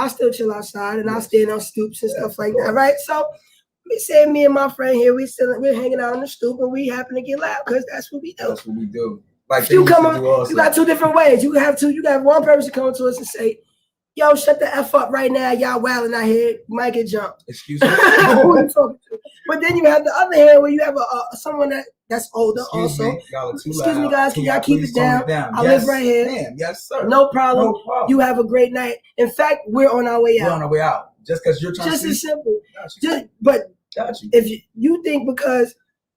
still chill outside and I stand on stoops and stuff like that, right? So we say me and my friend here, we're hanging out on the stoop and we happen to get loud because that's what we do.
That's what we do. Like
you got two different ways. You got one person come to us and say, yo, shut the F up right now. Y'all wilding out here. You might get jumped.
Excuse me.
Who you talking to? But then you have the other hand where you have someone that's older Excuse me, guys. Can y'all keep it down? I live right here.
Ma'am. Yes, sir.
No problem. You have a great night. In fact, we're on our way out.
We're on our way out. Just because you're trying to
as simple. If you think because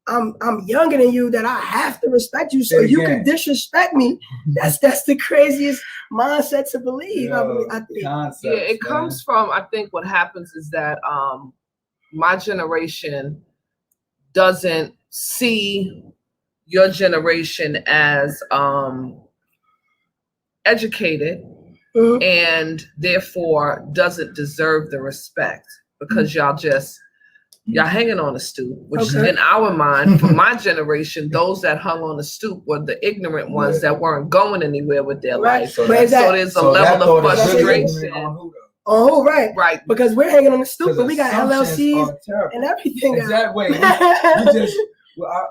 I'm younger than you that I have to respect you so you can disrespect me, that's the craziest mindset to believe. I think.
It comes from, I think what happens is that my generation doesn't see your generation as educated and therefore doesn't deserve the respect because y'all hanging on the stoop, which in our mind, for my generation, those that hung on the stoop were the ignorant ones that weren't going anywhere with their life. So there's a level of frustration.
On who, right? Right. Because we're hanging on the stoop, but we got LLCs and everything.
Exactly.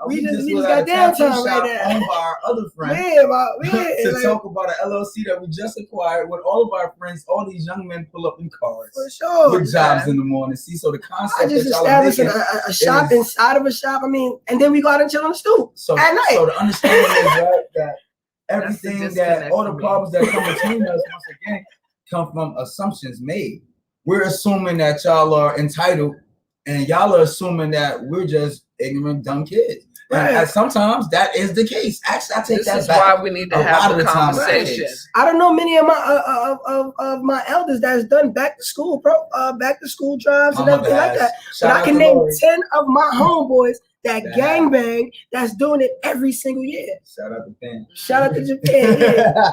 We just got downtime right now. Owned by our other friends. To talk about an LLC that we just acquired with all of our friends. All these young men pull up in cars. For sure. With jobs in the morning. See, so the concept
I just established a shop inside of a shop. I mean, and then we go out and chill on the stoop at night.
So the understanding is that everything that all the problems that come between us once again come from assumptions made. We're assuming that y'all are entitled, and y'all are assuming that we're just ignorant, dumb kids.
Right.
And sometimes that is the case. Actually, I take that back.
This is why we need to have the conversation.
I don't know many of my of my elders that's done back to school drives and everything like that. But I can name 10 of my homeboys that gangbang that's doing it every single year.
Shout out to Japan.
Shout out to Japan. Yeah.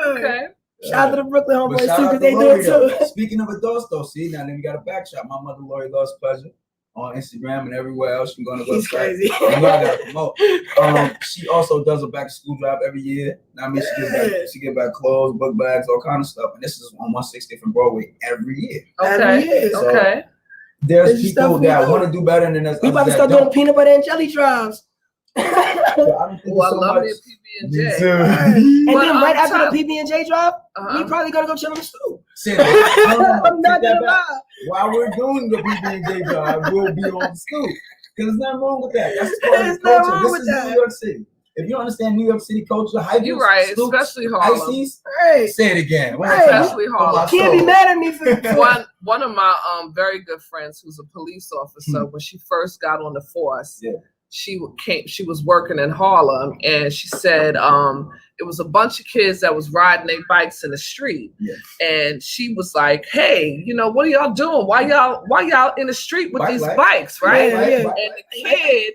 Okay.
Shout out to the Brooklyn homeboys too, because they do it too.
Speaking of adults though, see now then we got a backshot. My mother Lori loves pleasure on Instagram and everywhere else. You can go on the
He's
website.
crazy.
You know I gotta promote. She also does a back to school drive every year. I mean, she get back clothes, book bags, all kind of stuff. And this is on 160th and Broadway every year.
Okay.
So
okay.
There's people that want to do better than us.
We about to start doing peanut butter and jelly drives.
I love the PB&J.
And then right after the PB&J drive, we probably gonna go chill on the stool. I'm not gonna lie.
While we're doing the PB&J drive, we'll be on the stool. Because there's nothing wrong with that. That's part of the culture. This is New York City. If you don't understand New York City culture,
you're right, especially Harlem.
Say it again.
Especially Harlem.
Can't be mad at me for
one of my very good friends who's a police officer. When she first got on the force, she was working in Harlem, and she said it was a bunch of kids that was riding their bikes in the street. And she was like, hey, what are y'all doing? Why y'all in the street with these bikes, right? And the kid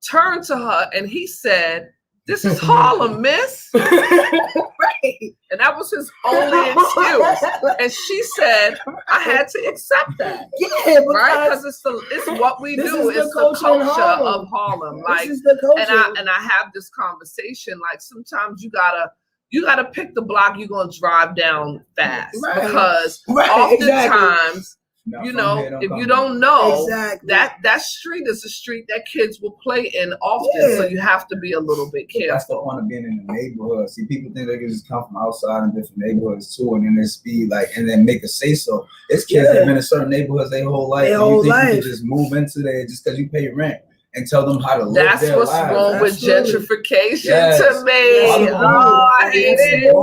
turned to her and he said, this is Harlem, miss.
Right.
And that was his only excuse. And she said, I had to accept that.
Yeah,
right? Because it's what we do. It's the culture of Harlem. Like,
this is the culture.
And I have this conversation. Like, sometimes you gotta pick the block you're gonna drive down fast.
Right.
Because oftentimes if you don't know that street is a street that kids will play in often, so you have to be a little bit careful.
That's the point of being in the neighborhood. See, people think they can just come from outside in different neighborhoods too, and then just be like, and then make a say so. It's kids that have been in certain neighborhoods their whole life. You can just move into there just because you pay rent and tell them how to live their lives.
That's what's wrong with gentrification to me. I hate it.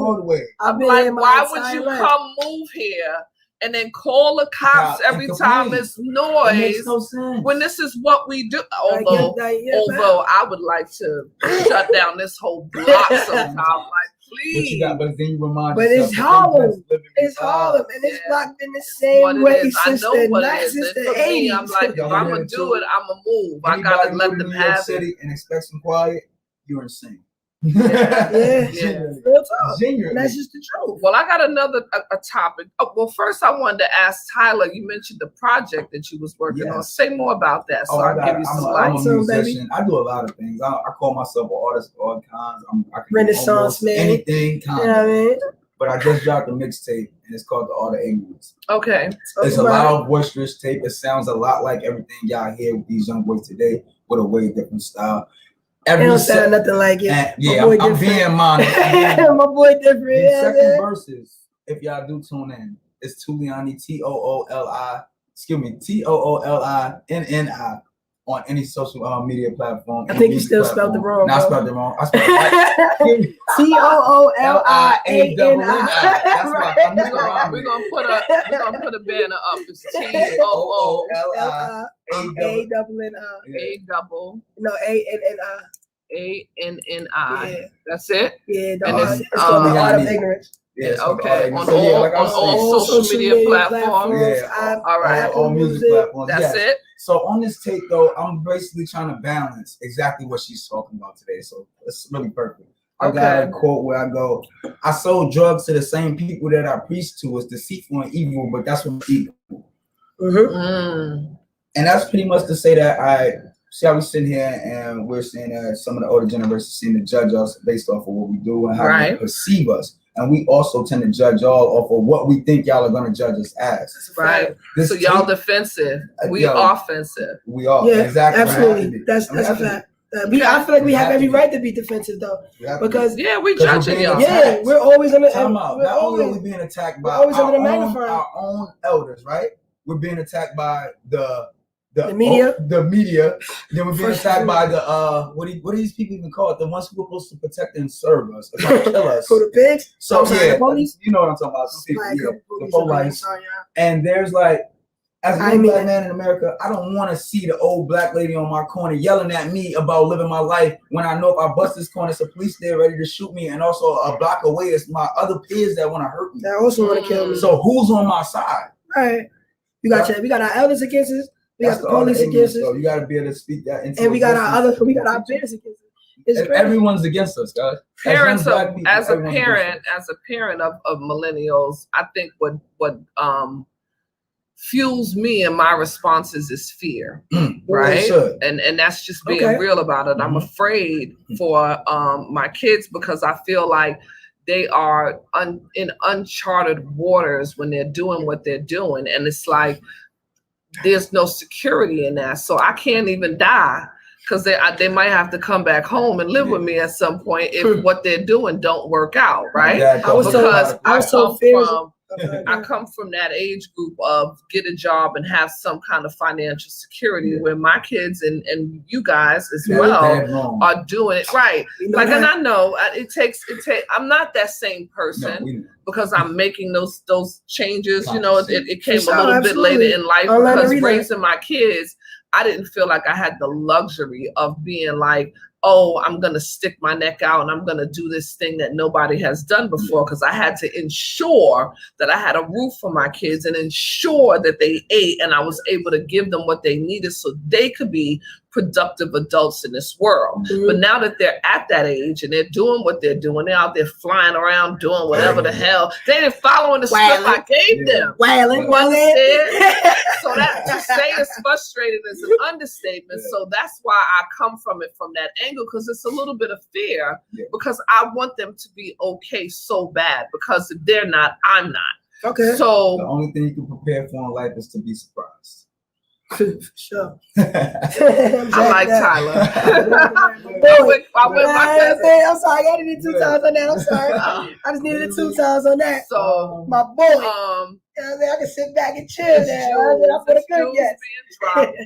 I'm like, why would you come move here and then call the cops every time it's noise?
It makes no sense.
When this is what we do. Although I would like to shut down this whole block sometimes. Like, please.
But then you remind
yourself. But it's Harlem. It's Harlem. And it's blocked in the same way since the 80s.
I'm like, if I'm going to do it, I'm going to move. I got to let them have
it. And expect some quiet, you're insane.
Real talk. And that's just the truth.
Well, I got another topic. Well, first I wanted to ask Tyler. You mentioned the project that you was working on. Say more about that, so I'll give you some light.
I'm a musician. I do a lot of things. I call myself an artist of all kinds. I can
Renaissance man.
Anything, kind of.
You know what I mean?
But I just dropped a mixtape, and it's called The Art of Ignorance.
Okay.
It's a loud, boisterous tape. It sounds a lot like everything y'all hear with these young boys today, with a way different style.
It don't sound nothing like it.
I'm being modest.
My boy different.
The second verses, if y'all do tune in, it's Tooliani, Toolini on any social media platform.
I think you still spelled it wrong.
No, I spelled it wrong. I spelled it
Tooliani.
We're gonna put a banner up. It's Toolini. That's it.
Yeah,
it's
called The Art of Ignorance.
Yeah,
okay. On all social media platforms.
Yeah, all right. All music platforms.
That's it.
So on this tape, though, I'm basically trying to balance exactly what she's talking about today. So it's really perfect. I got a quote where I go, I sold drugs to the same people that I preached to was deceitful and evil, but that's what evil. And that's pretty much to say that I see how we sitting here and we're saying that some of the older generations seem to judge us based off of what we do and how they perceive us. And we also tend to judge y'all off of what we think y'all are going to judge us as.
Right. So y'all defensive. We offensive.
We are.
Yeah,
exactly.
Absolutely. That's a fact. I feel like we have every right to be defensive, though. Because
we judging y'all.
Yeah, we're always under
Not only are we being attacked by our own elders, right? We're being attacked by the media. Then we're being attacked by the what do these people even call it? The ones who are supposed to protect and serve us, kill us.
For the pigs.
So the police. You know what I'm talking about? Some people, the police. And there's like, As a young black man in America, I don't want to see the old black lady on my corner yelling at me about living my life when I know if I bust this corner, it's a police there ready to shoot me, and also a block away is my other peers that want to hurt me.
That also want to kill me.
So who's on my side?
Right. We got our elders against us. We got the police against us.
So you got to be able to speak that into.
And we got our peers against us.
Everyone's against us, guys.
Parents as a parent of millennials, I think what fuels me and my responses is fear, right? And that's just being real about it. I'm afraid for my kids because I feel like they are in uncharted waters when they're doing what they're doing, and it's like there's no security in that. So I can't even die because they might have to come back home and live with me at some point if what they're doing don't work out, right? I come from that age group of get a job and have some kind of financial security where my kids and you guys as well are doing it right. Like, and I know it takes, I'm not that same person because I'm making those changes. You know, it came a little bit later in life because raising my kids, I didn't feel like I had the luxury of being like, oh, I'm going to stick my neck out and I'm going to do this thing that nobody has done before, because I had to ensure that I had a roof for my kids and ensure that they ate and I was able to give them what they needed so they could be productive adults in this world. But now that they're at that age and they're doing what they're doing, they're out there flying around doing whatever the hell, they ain't following the script I gave them. So that to say it's frustrated is an understatement. So that's why I come from it from that angle, because it's a little bit of fear, because I want them to be okay so bad, because if they're not, I'm not. Okay. So
the only thing you can prepare for in life is to be surprised.
Sure.
I like Tyler.
I'm sorry, I got to need 2 times on that. I'm sorry. I just needed 2 times on that.
So
my boy. I can sit back and chill there. I put a good yes.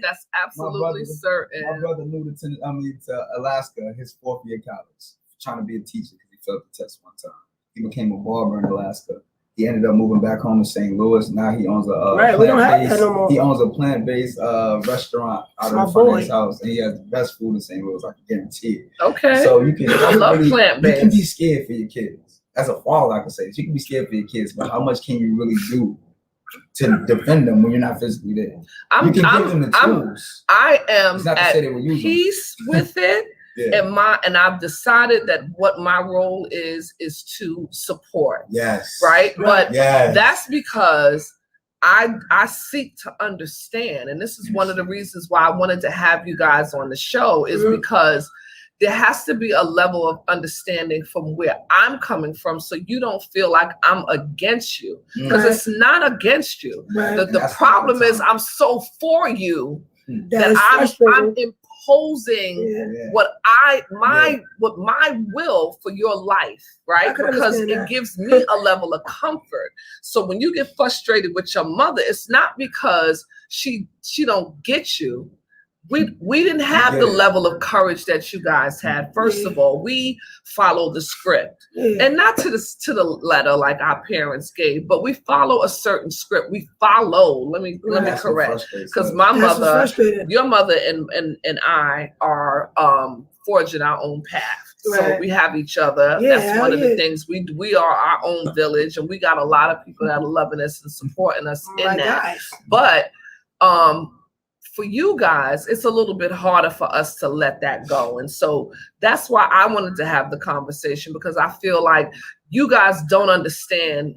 That's absolutely certain.
My brother moved to Alaska his 4th year college, trying to be a teacher because he failed the test one time. He became a barber in Alaska. He ended up moving back home to St. Louis. Now he owns he owns a plant-based restaurant out of his house, and he has the best food in St. Louis. I can guarantee it.
Okay.
So you can
plant-based.
You can be scared for your kids. As a father, I can say you can be scared for your kids, but how much can you really do to defend them when you're not physically there? You can give them the tools.
I am at peace with it. And I've decided that what my role is to support.
Yes.
Right. But that's because I seek to understand. And this is one of the reasons why I wanted to have you guys on the show, is because there has to be a level of understanding from where I'm coming from, so you don't feel like I'm against you, because it's not against you. The problem is I'm so for you that I'm imposing what my will for your life, right? Because it gives me a level of comfort. So when you get frustrated with your mother, it's not because she don't get you. We didn't have the level of courage that you guys had. First of all, we follow the script, and not to the letter like our parents gave, but we follow a certain script. We follow. Let me correct, because my mother, your mother, and I are forging our own path. So we have each other. That's one of the things. We are our own village, and we got a lot of people that are loving us and supporting us in that. But for you guys, it's a little bit harder for us to let that go. And so that's why I wanted to have the conversation, because I feel like you guys don't understand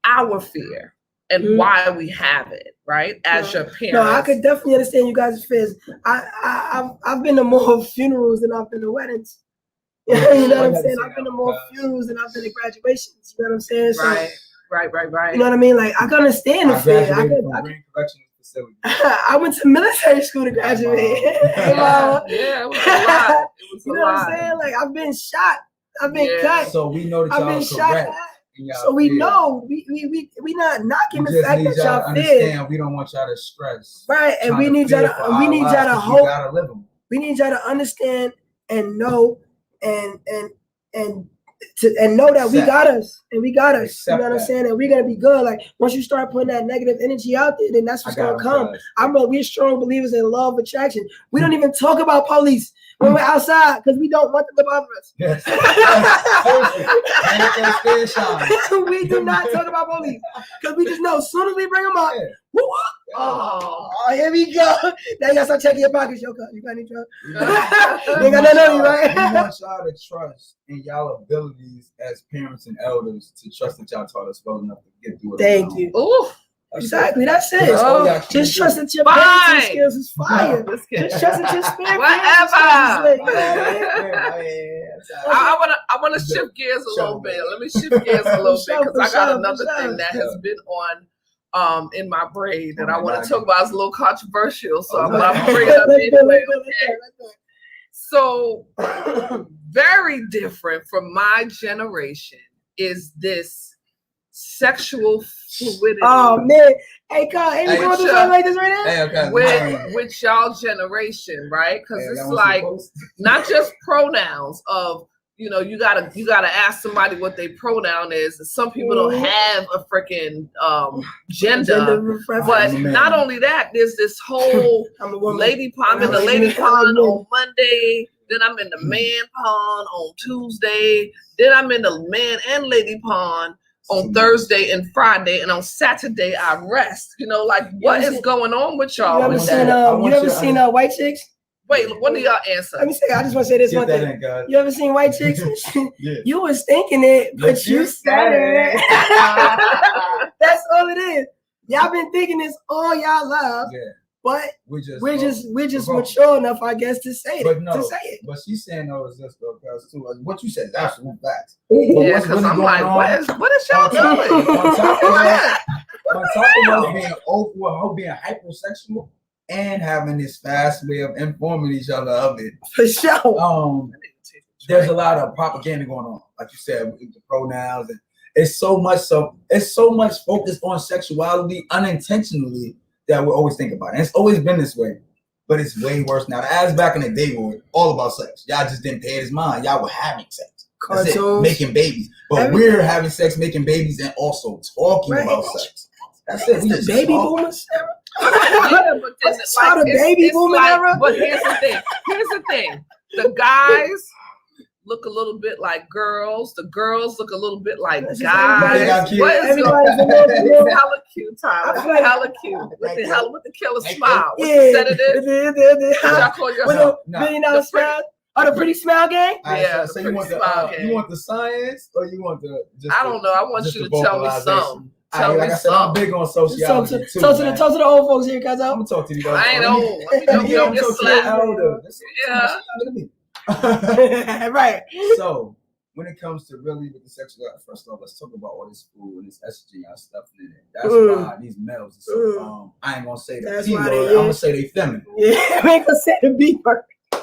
our fear and why we have it, right? As your parents.
No, I could definitely understand you guys' fears. I've been to more funerals than I've been to weddings. You know what I'm saying? I've been to more funerals than I've been to graduations. You know what I'm saying? So,
right.
You know what I mean? Like, I can understand the fear. I went to military school to graduate.
It was a lot.
You know what I'm saying? Like, I've been shot. I've been cut.
So we know that y'all
I've been
correct.
So we know we not knocking the fact that y'all fear.
We don't want y'all to stress.
Right, and we need y'all to hope. We need y'all to understand and know and and know that we got us, and we got us.
Accept
you know what I'm
that.
saying? And we're gonna be good. Like once you start putting that negative energy out there, then that's what's gonna come. We're strong believers in law of attraction. We don't even talk about police when we're outside because we don't want them to bother us.
Yes.
We do not talk about police because we just know as soon as we bring them up, oh, here we go. Now you gotta start checking your pockets. Yo, you got any drugs? You ain't got nothing on you, right?
We want y'all to trust in y'all abilities as parents and elders to trust that y'all taught us well enough to get through it.
Thank you.
Ooh.
Exactly, that's it. Just trust that your parenting skills is fire. Just trust that your spirit.
Whatever. I wanna shift gears a little bit. Let me shift gears a little bit because I got another thing that has been on in my brain that I want to talk about. It's a little controversial, so I'm gonna bring it up anyway. Okay. So very different from my generation is this sexual fluidity.
Oh man, hey, Carl, ain't you going through something like this right now?
Hey, okay.
With y'all generation, right? Because it's like not just pronouns of you gotta ask somebody what their pronoun is. Some people don't have a freaking gender, but not only that, there's this whole lady pond. I'm in the lady pond on Monday. Then I'm in the man pond on Tuesday. Then I'm in the man and lady pond on Thursday and Friday, and on Saturday I rest. Like what is going on with y'all?
You ever seen White Chicks?
Wait, what do y'all answer?
Let me say, I just want to say this one thing. You ever seen White Chicks? Yeah. You was thinking it, but you said it. That's all it is. Y'all been thinking this all y'all lives. Yeah. But we're just mature enough, I guess, to say it.
But she's saying no is this though, because too. What you said is absolute facts.
Yeah, because I'm like, what is y'all doing?
On top of being hypersexual and having this fast way of informing each other of it.
For sure.
There's a lot of propaganda going on, like you said, with the pronouns, and it's so much focused on sexuality unintentionally that we always think about it. And it's always been this way, but it's way worse now. The ads back in the day were all about sex. Y'all just didn't pay his mind. Y'all were having sex. That's it, making babies. But we're having sex, making babies, and also talking about sex. That's it. We
the baby boomers.
Yeah, but
it's like, the baby boomer era.
But here's the thing. The guys look a little bit like girls. The girls look a little bit like guys. What is hella cute, Tyler? Hella cute. With the killer smile. What's the sedative? Y'all call yourself
$1 million smile? Oh, the pretty smile gang?
Yeah.
So you want the science or you want the?
I don't know. I want you to tell me something.
Like I said, I'm big on sociology too.
Talk to the old folks here, guys.
I'm gonna talk to you guys.
I ain't old. Don't get slapped.
Yeah. Right.
So when it comes to really with the sexual, first off, let's talk about all this food and this estrogen and stuff in it. That's why these males are so I ain't gonna say the B word, I'm gonna say they feminine.
Yeah, I ain't gonna say the B word.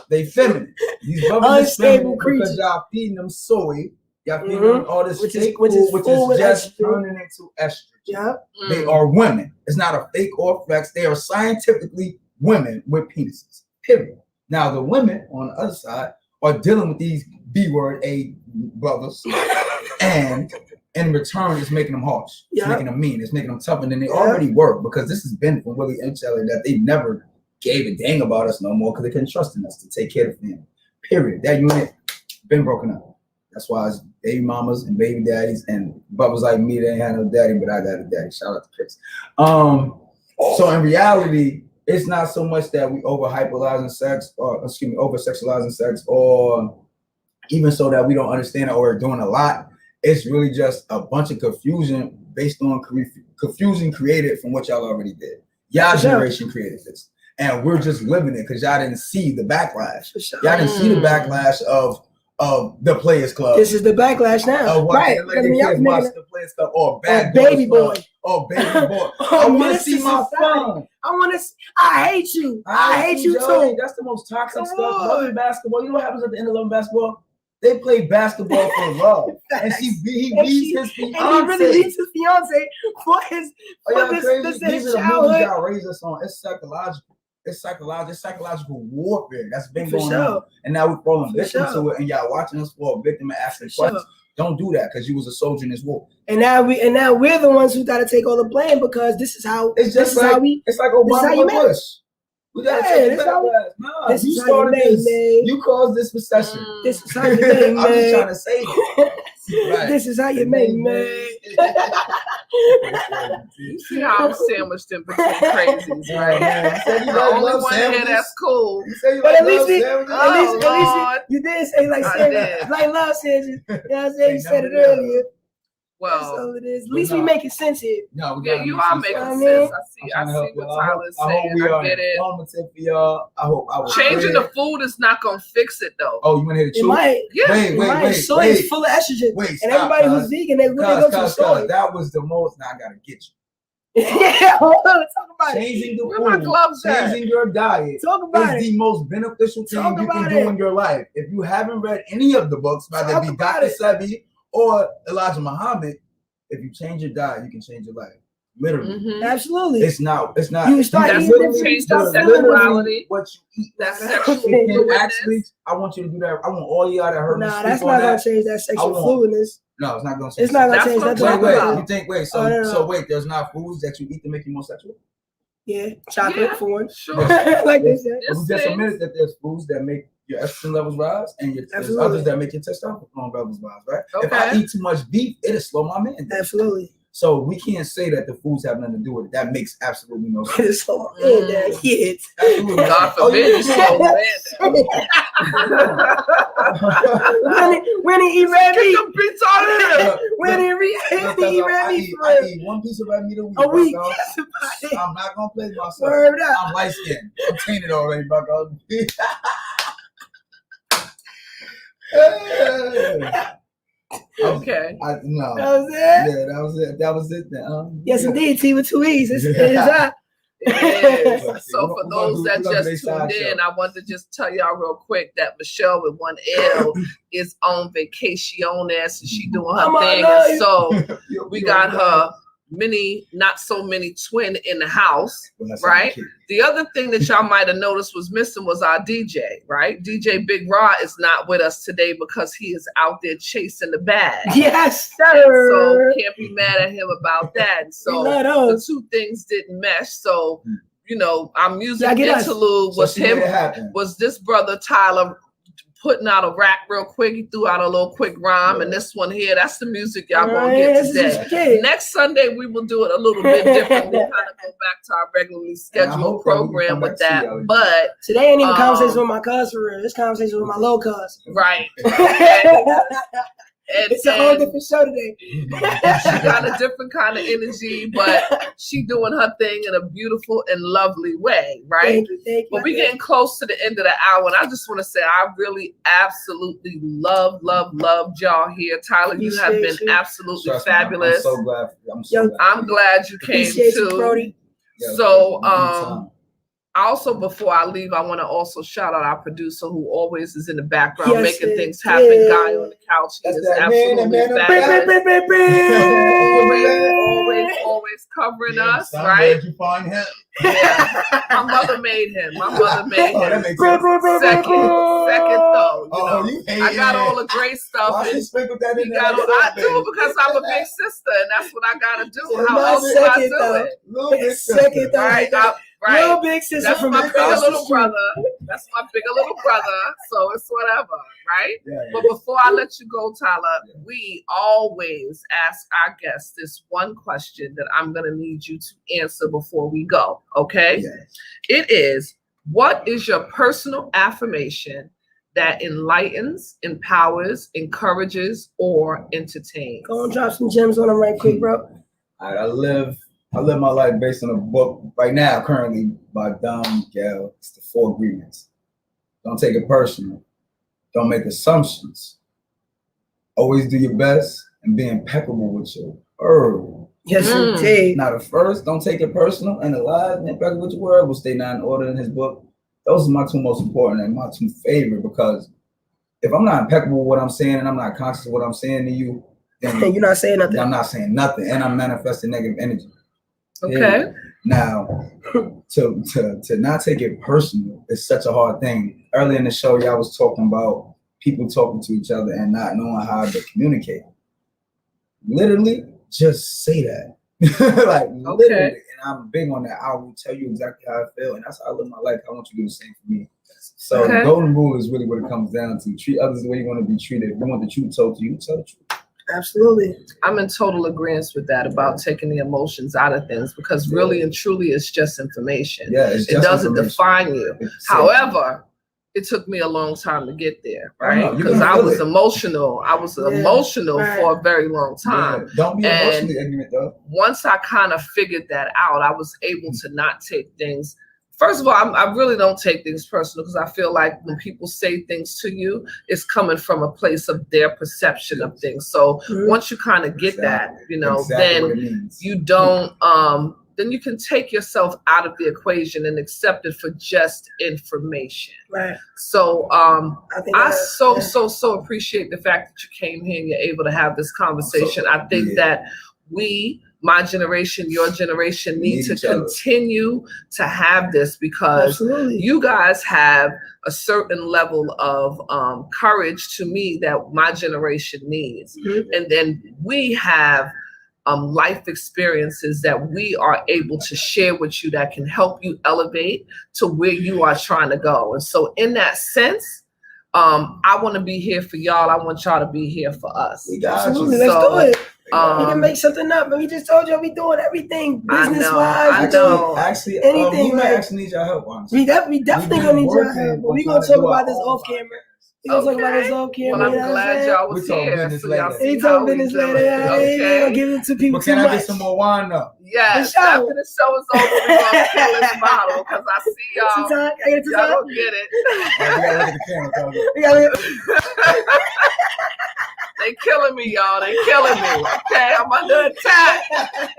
They feminine. These brothers unstable creatures. Because y'all feeding them soy. Y'all feeding them all this fake food, which is just turning into estrogen.
Yeah.
They are women. It's not a fake or flex. They are scientifically women with penises. Period. Now the women on the other side are dealing with these B-word A brothers, and in return, it's making them harsh. It's making them mean. It's making them tougher than they already were, because this has been from Willie and Shelley that they never gave a dang about us no more because they couldn't trust in us to take care of them. Period. That unit been broken up. That's why it's baby mamas and baby daddies and brothers like me. They ain't had no daddy, but I got a daddy. Shout out to Chris. So in reality, it's not so much that we over sexualizing sex, or even so that we don't understand it or we're doing a lot. It's really just a bunch of confusion based on confusion created from what y'all already did. Y'all generation created this, and we're just living it because y'all didn't see the backlash. Y'all didn't see the backlash of the Players Club.
This is the backlash now, right?
Like the kids watch the Players Club or Bad
Baby Boy.
Oh, baby boy. I want to see my phone.
I hate you. I hate you too.
That's the most toxic stuff. Love basketball. You know what happens at the end of love basketball? They play basketball for love. And he leaves his fiance.
And he really leaves his fiance for his
These are the movies y'all raise us on. It's psychological. It's psychological warfare that's been going on. And now we're falling victim to it, and y'all watching us fall victim and asking questions. Don't do that because you was a soldier in this war.
And now we're the ones who got to take all the blame because this is how
It's just it's like Obama and Bush. We gotta take it back. Nah,
this
you
is
started
how you
this.
made,
You caused this recession.
This is how you made,
I'm just trying to say that. Right.
This is how you make, man.
You see how I'm sandwiched in between crazies, right? The only one here that's cool.
You say you
But
like
at least
Lord.
you did say like sandwiches, like love sandwiches. You know what I'm saying? You said it earlier.
Well,
that's all it is. At least we making sense here.
No, we
you are making sense. I see what Tyler's saying. I get it.
For y'all. I hope
changing the food is not gonna fix it though.
Oh, you want to hear the truth?
It might.
Yeah.
Wait.
Soy is full of estrogen. And everybody who's vegan, they go to soy.
That was the most. Now I gotta get
you. Yeah, hold on. Talk about
changing the
Where
food,
my gloves
changing your diet.
Talk about
is the most beneficial thing you can do in your life. If you haven't read any of the books, whether it be Dr. Sebi or Elijah Muhammad, if you change your diet, you can change your life. Literally.
Mm-hmm. Absolutely.
It's not.
You start eating
change the sexuality.
What you eat.
That sexual fluidness.
Actually, I want you to do that. I want all y'all that heard me speak
that's
on
not
that.
gonna change that sexual fluidness.
No, it's not gonna change.
It's not gonna change that.
Wait. You think? Wait. So wait. There's not foods that you eat to make you more sexual.
Yeah, chocolate for one.
Sure.
Like they said.
We just admitted that there's foods that make your estrogen levels rise, and there's others that make your testosterone levels rise. Right?
Okay.
If I eat too much beef, it'll slow my man down.
Absolutely.
So we can't say that the foods have nothing to do with it. That makes absolutely no sense.
So kids.
God forbid you slow man down.
When he eat red meat.
Get the beats out of here.
When he eat red meat.
I eat one piece of red meat a week. I'm not gonna play myself.
Word up.
I'm light skinned. I'm tainted already, bucko.
Okay.
No.
That was it?
Yeah, that was it. That was it.
Yes, indeed. T with two E's. It's
So for those that just tuned in, I want to just tell y'all real quick that Michelle with one L is on vacaciones and she doing her thing. And so we got her not so many twin in the house, right? The other thing that y'all might have noticed was missing was our DJ, right? DJ Big Raw is not with us today because he is out there chasing the bag.
Yes,
sir. So can't be mad at him about that. And so the two things didn't mesh. So, our music interlude was this brother Tyler putting out a rap real quick. He threw out a little quick rhyme, and this one here, that's the music y'all gonna get today. Next Sunday, we will do it a little bit different. We'll kind of go back to our regularly scheduled program with that. But
today ain't even conversation with my cousin. This conversation with my little cousin.
Right.
It's a whole different show today.
She got a different kind of energy, but she doing her thing in a beautiful and lovely way, right?
Thank you,
but we're getting close to the end of the hour, and I just want to say I really absolutely loved y'all here. Tyler, you have been absolutely fabulous.
I'm so glad.
I'm glad you came too. So also, before I leave, I want to also shout out our producer who always is in the background making things happen. Guy on the couch, he is absolutely fabulous. Always covering us, right?
Where'd you find him?
Yeah, my mother made him. Second though, I got all the great stuff.
I do
because I'm a big sister, and that's what I gotta do. How else do I do it?
Second though,
right.
Little big sister
that's
from
my bigger little brother.
That's
my bigger little brother. So it's whatever, right? But before I let you go, Tyler, we always ask our guests this one question that I'm gonna need you to answer before we go. Okay? It is: what is your personal affirmation that enlightens, empowers, encourages, or entertains?
Go and drop some gems on them right quick, bro.
I live my life based on a book right now, currently by Don Miguel. It's the 4 Agreements. Don't take it personal. Don't make assumptions. Always do your best and be impeccable with your word.
Yes, indeed.
Now the first, don't take it personal, and the last, impeccable with your word, will stay not in order in his book. Those are my 2 most important and my 2 favorite, because if I'm not impeccable with what I'm saying and I'm not conscious of what I'm saying to you, then
you're not saying nothing.
I'm not saying nothing, and I'm manifesting negative energy.
Okay.
Yeah. Now, to not take it personal is such a hard thing. Earlier in the show, y'all was talking about people talking to each other and not knowing how to communicate. literally just say that. Like literally, and I'm big on that. I will tell you exactly how I feel, and that's how I live my life. I want you to do the same for me. So the golden rule is really what it comes down to. Treat others the way you want to be treated. If you want the truth told to you, tell the truth.
Absolutely.
I'm in total agreement with that about taking the emotions out of things, because really and truly it's just information.
Yeah, it
doesn't define you. However, it took me a long time to get there, right? Because I was emotional. I was emotional for a very long time.
Yeah. Don't be emotionally ignorant, though.
Once I kind of figured that out, I was able to not take things. First of all, I really don't take things personal, because I feel like when people say things to you, it's coming from a place of their perception of things. So once you kind of get that, you know, then you don't, then you can take yourself out of the equation and accept it for just information.
Right.
So I so appreciate the fact that you came here and you're able to have this conversation. I think that my generation, your generation, need to continue to have this, because you guys have a certain level of courage to me that my generation needs. And then we have life experiences that we are able to share with you that can help you elevate to where you are trying to go. And so in that sense, I want to be here for y'all. I want y'all to be here for us.
Absolutely. Let's do it. We can make something up. But we just told you we doing everything business-wise.
I know.
Actually,
anything.
We actually need your help, honestly.
We definitely gonna need your help. But we gonna talk about this off camera. We're gonna talk about this off camera.
Well, I'm glad y'all was here.
We talk business later.
Okay.
We gonna give it to people
too much. Can I get some more wine though?
Yes. After the show is over, we're gonna kill this bottle, because I see y'all. Y'all don't get it.
We gotta look at the camera.
They killing me, y'all. They killing me. Okay, I'm under attack.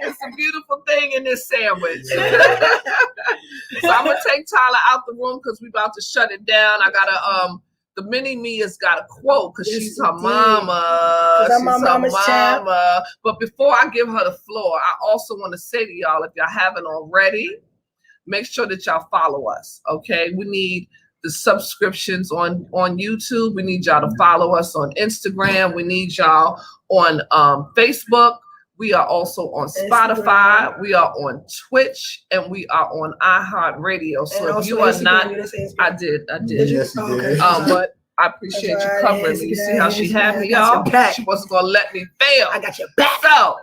It's a beautiful thing in this sandwich. So I'm gonna take Tyler out the room, because we about to shut it down. I gotta the mini me has got a quote, because she's her mama. She's her mama. But before I give her the floor, I also want to say to y'all, if y'all haven't already, make sure that y'all follow us. Okay, we need the subscriptions on YouTube. We need y'all to follow us on Instagram. We need y'all on Facebook. We are also on Spotify. We are on Twitch, and we are on iHeartRadio. So if you are not, I did.
Yes, you did.
But I appreciate you covering me. You see how she had me, y'all? She wasn't gonna let me fail.
I got your back.
So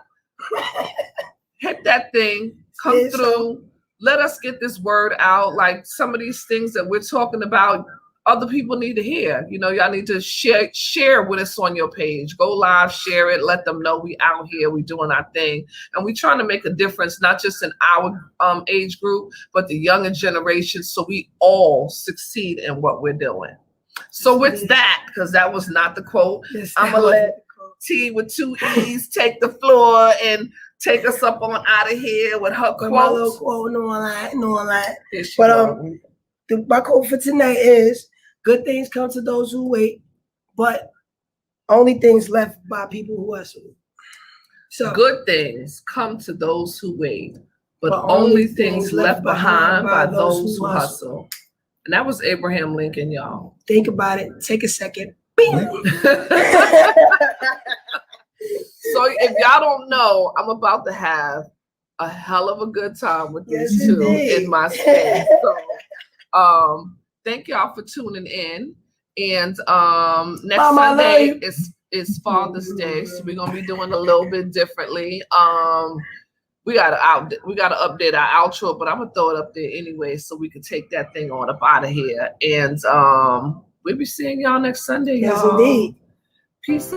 hit that thing, come through. Let us get this word out. Like some of these things that we're talking about, other people need to hear. You know, y'all need to share with us on your page. Go live, share it, let them know we out here, we doing our thing. And we trying to make a difference, not just in our age group, but the younger generation, so we all succeed in what we're doing. So with that, because that was not the quote, I'm going to let T with 2 E's take the floor and take us up on out of here with her quote.
My little quote, no lie. But my quote for tonight is, good things come to those who wait, but only things left by people who hustle. So
good things come to those who wait, but only things left behind by those who hustle. And that was Abraham Lincoln, y'all.
Think about it. Take a second.
So if y'all don't know, I'm about to have a hell of a good time with these two in my space. So thank y'all for tuning in. And next Sunday is Father's Day, so we're gonna be doing a little bit differently. We gotta update our outro, but I'm gonna throw it up there anyway, so we can take that thing on up out of here. And we'll be seeing y'all next Sunday, y'all.
Yes, indeed.
Peace.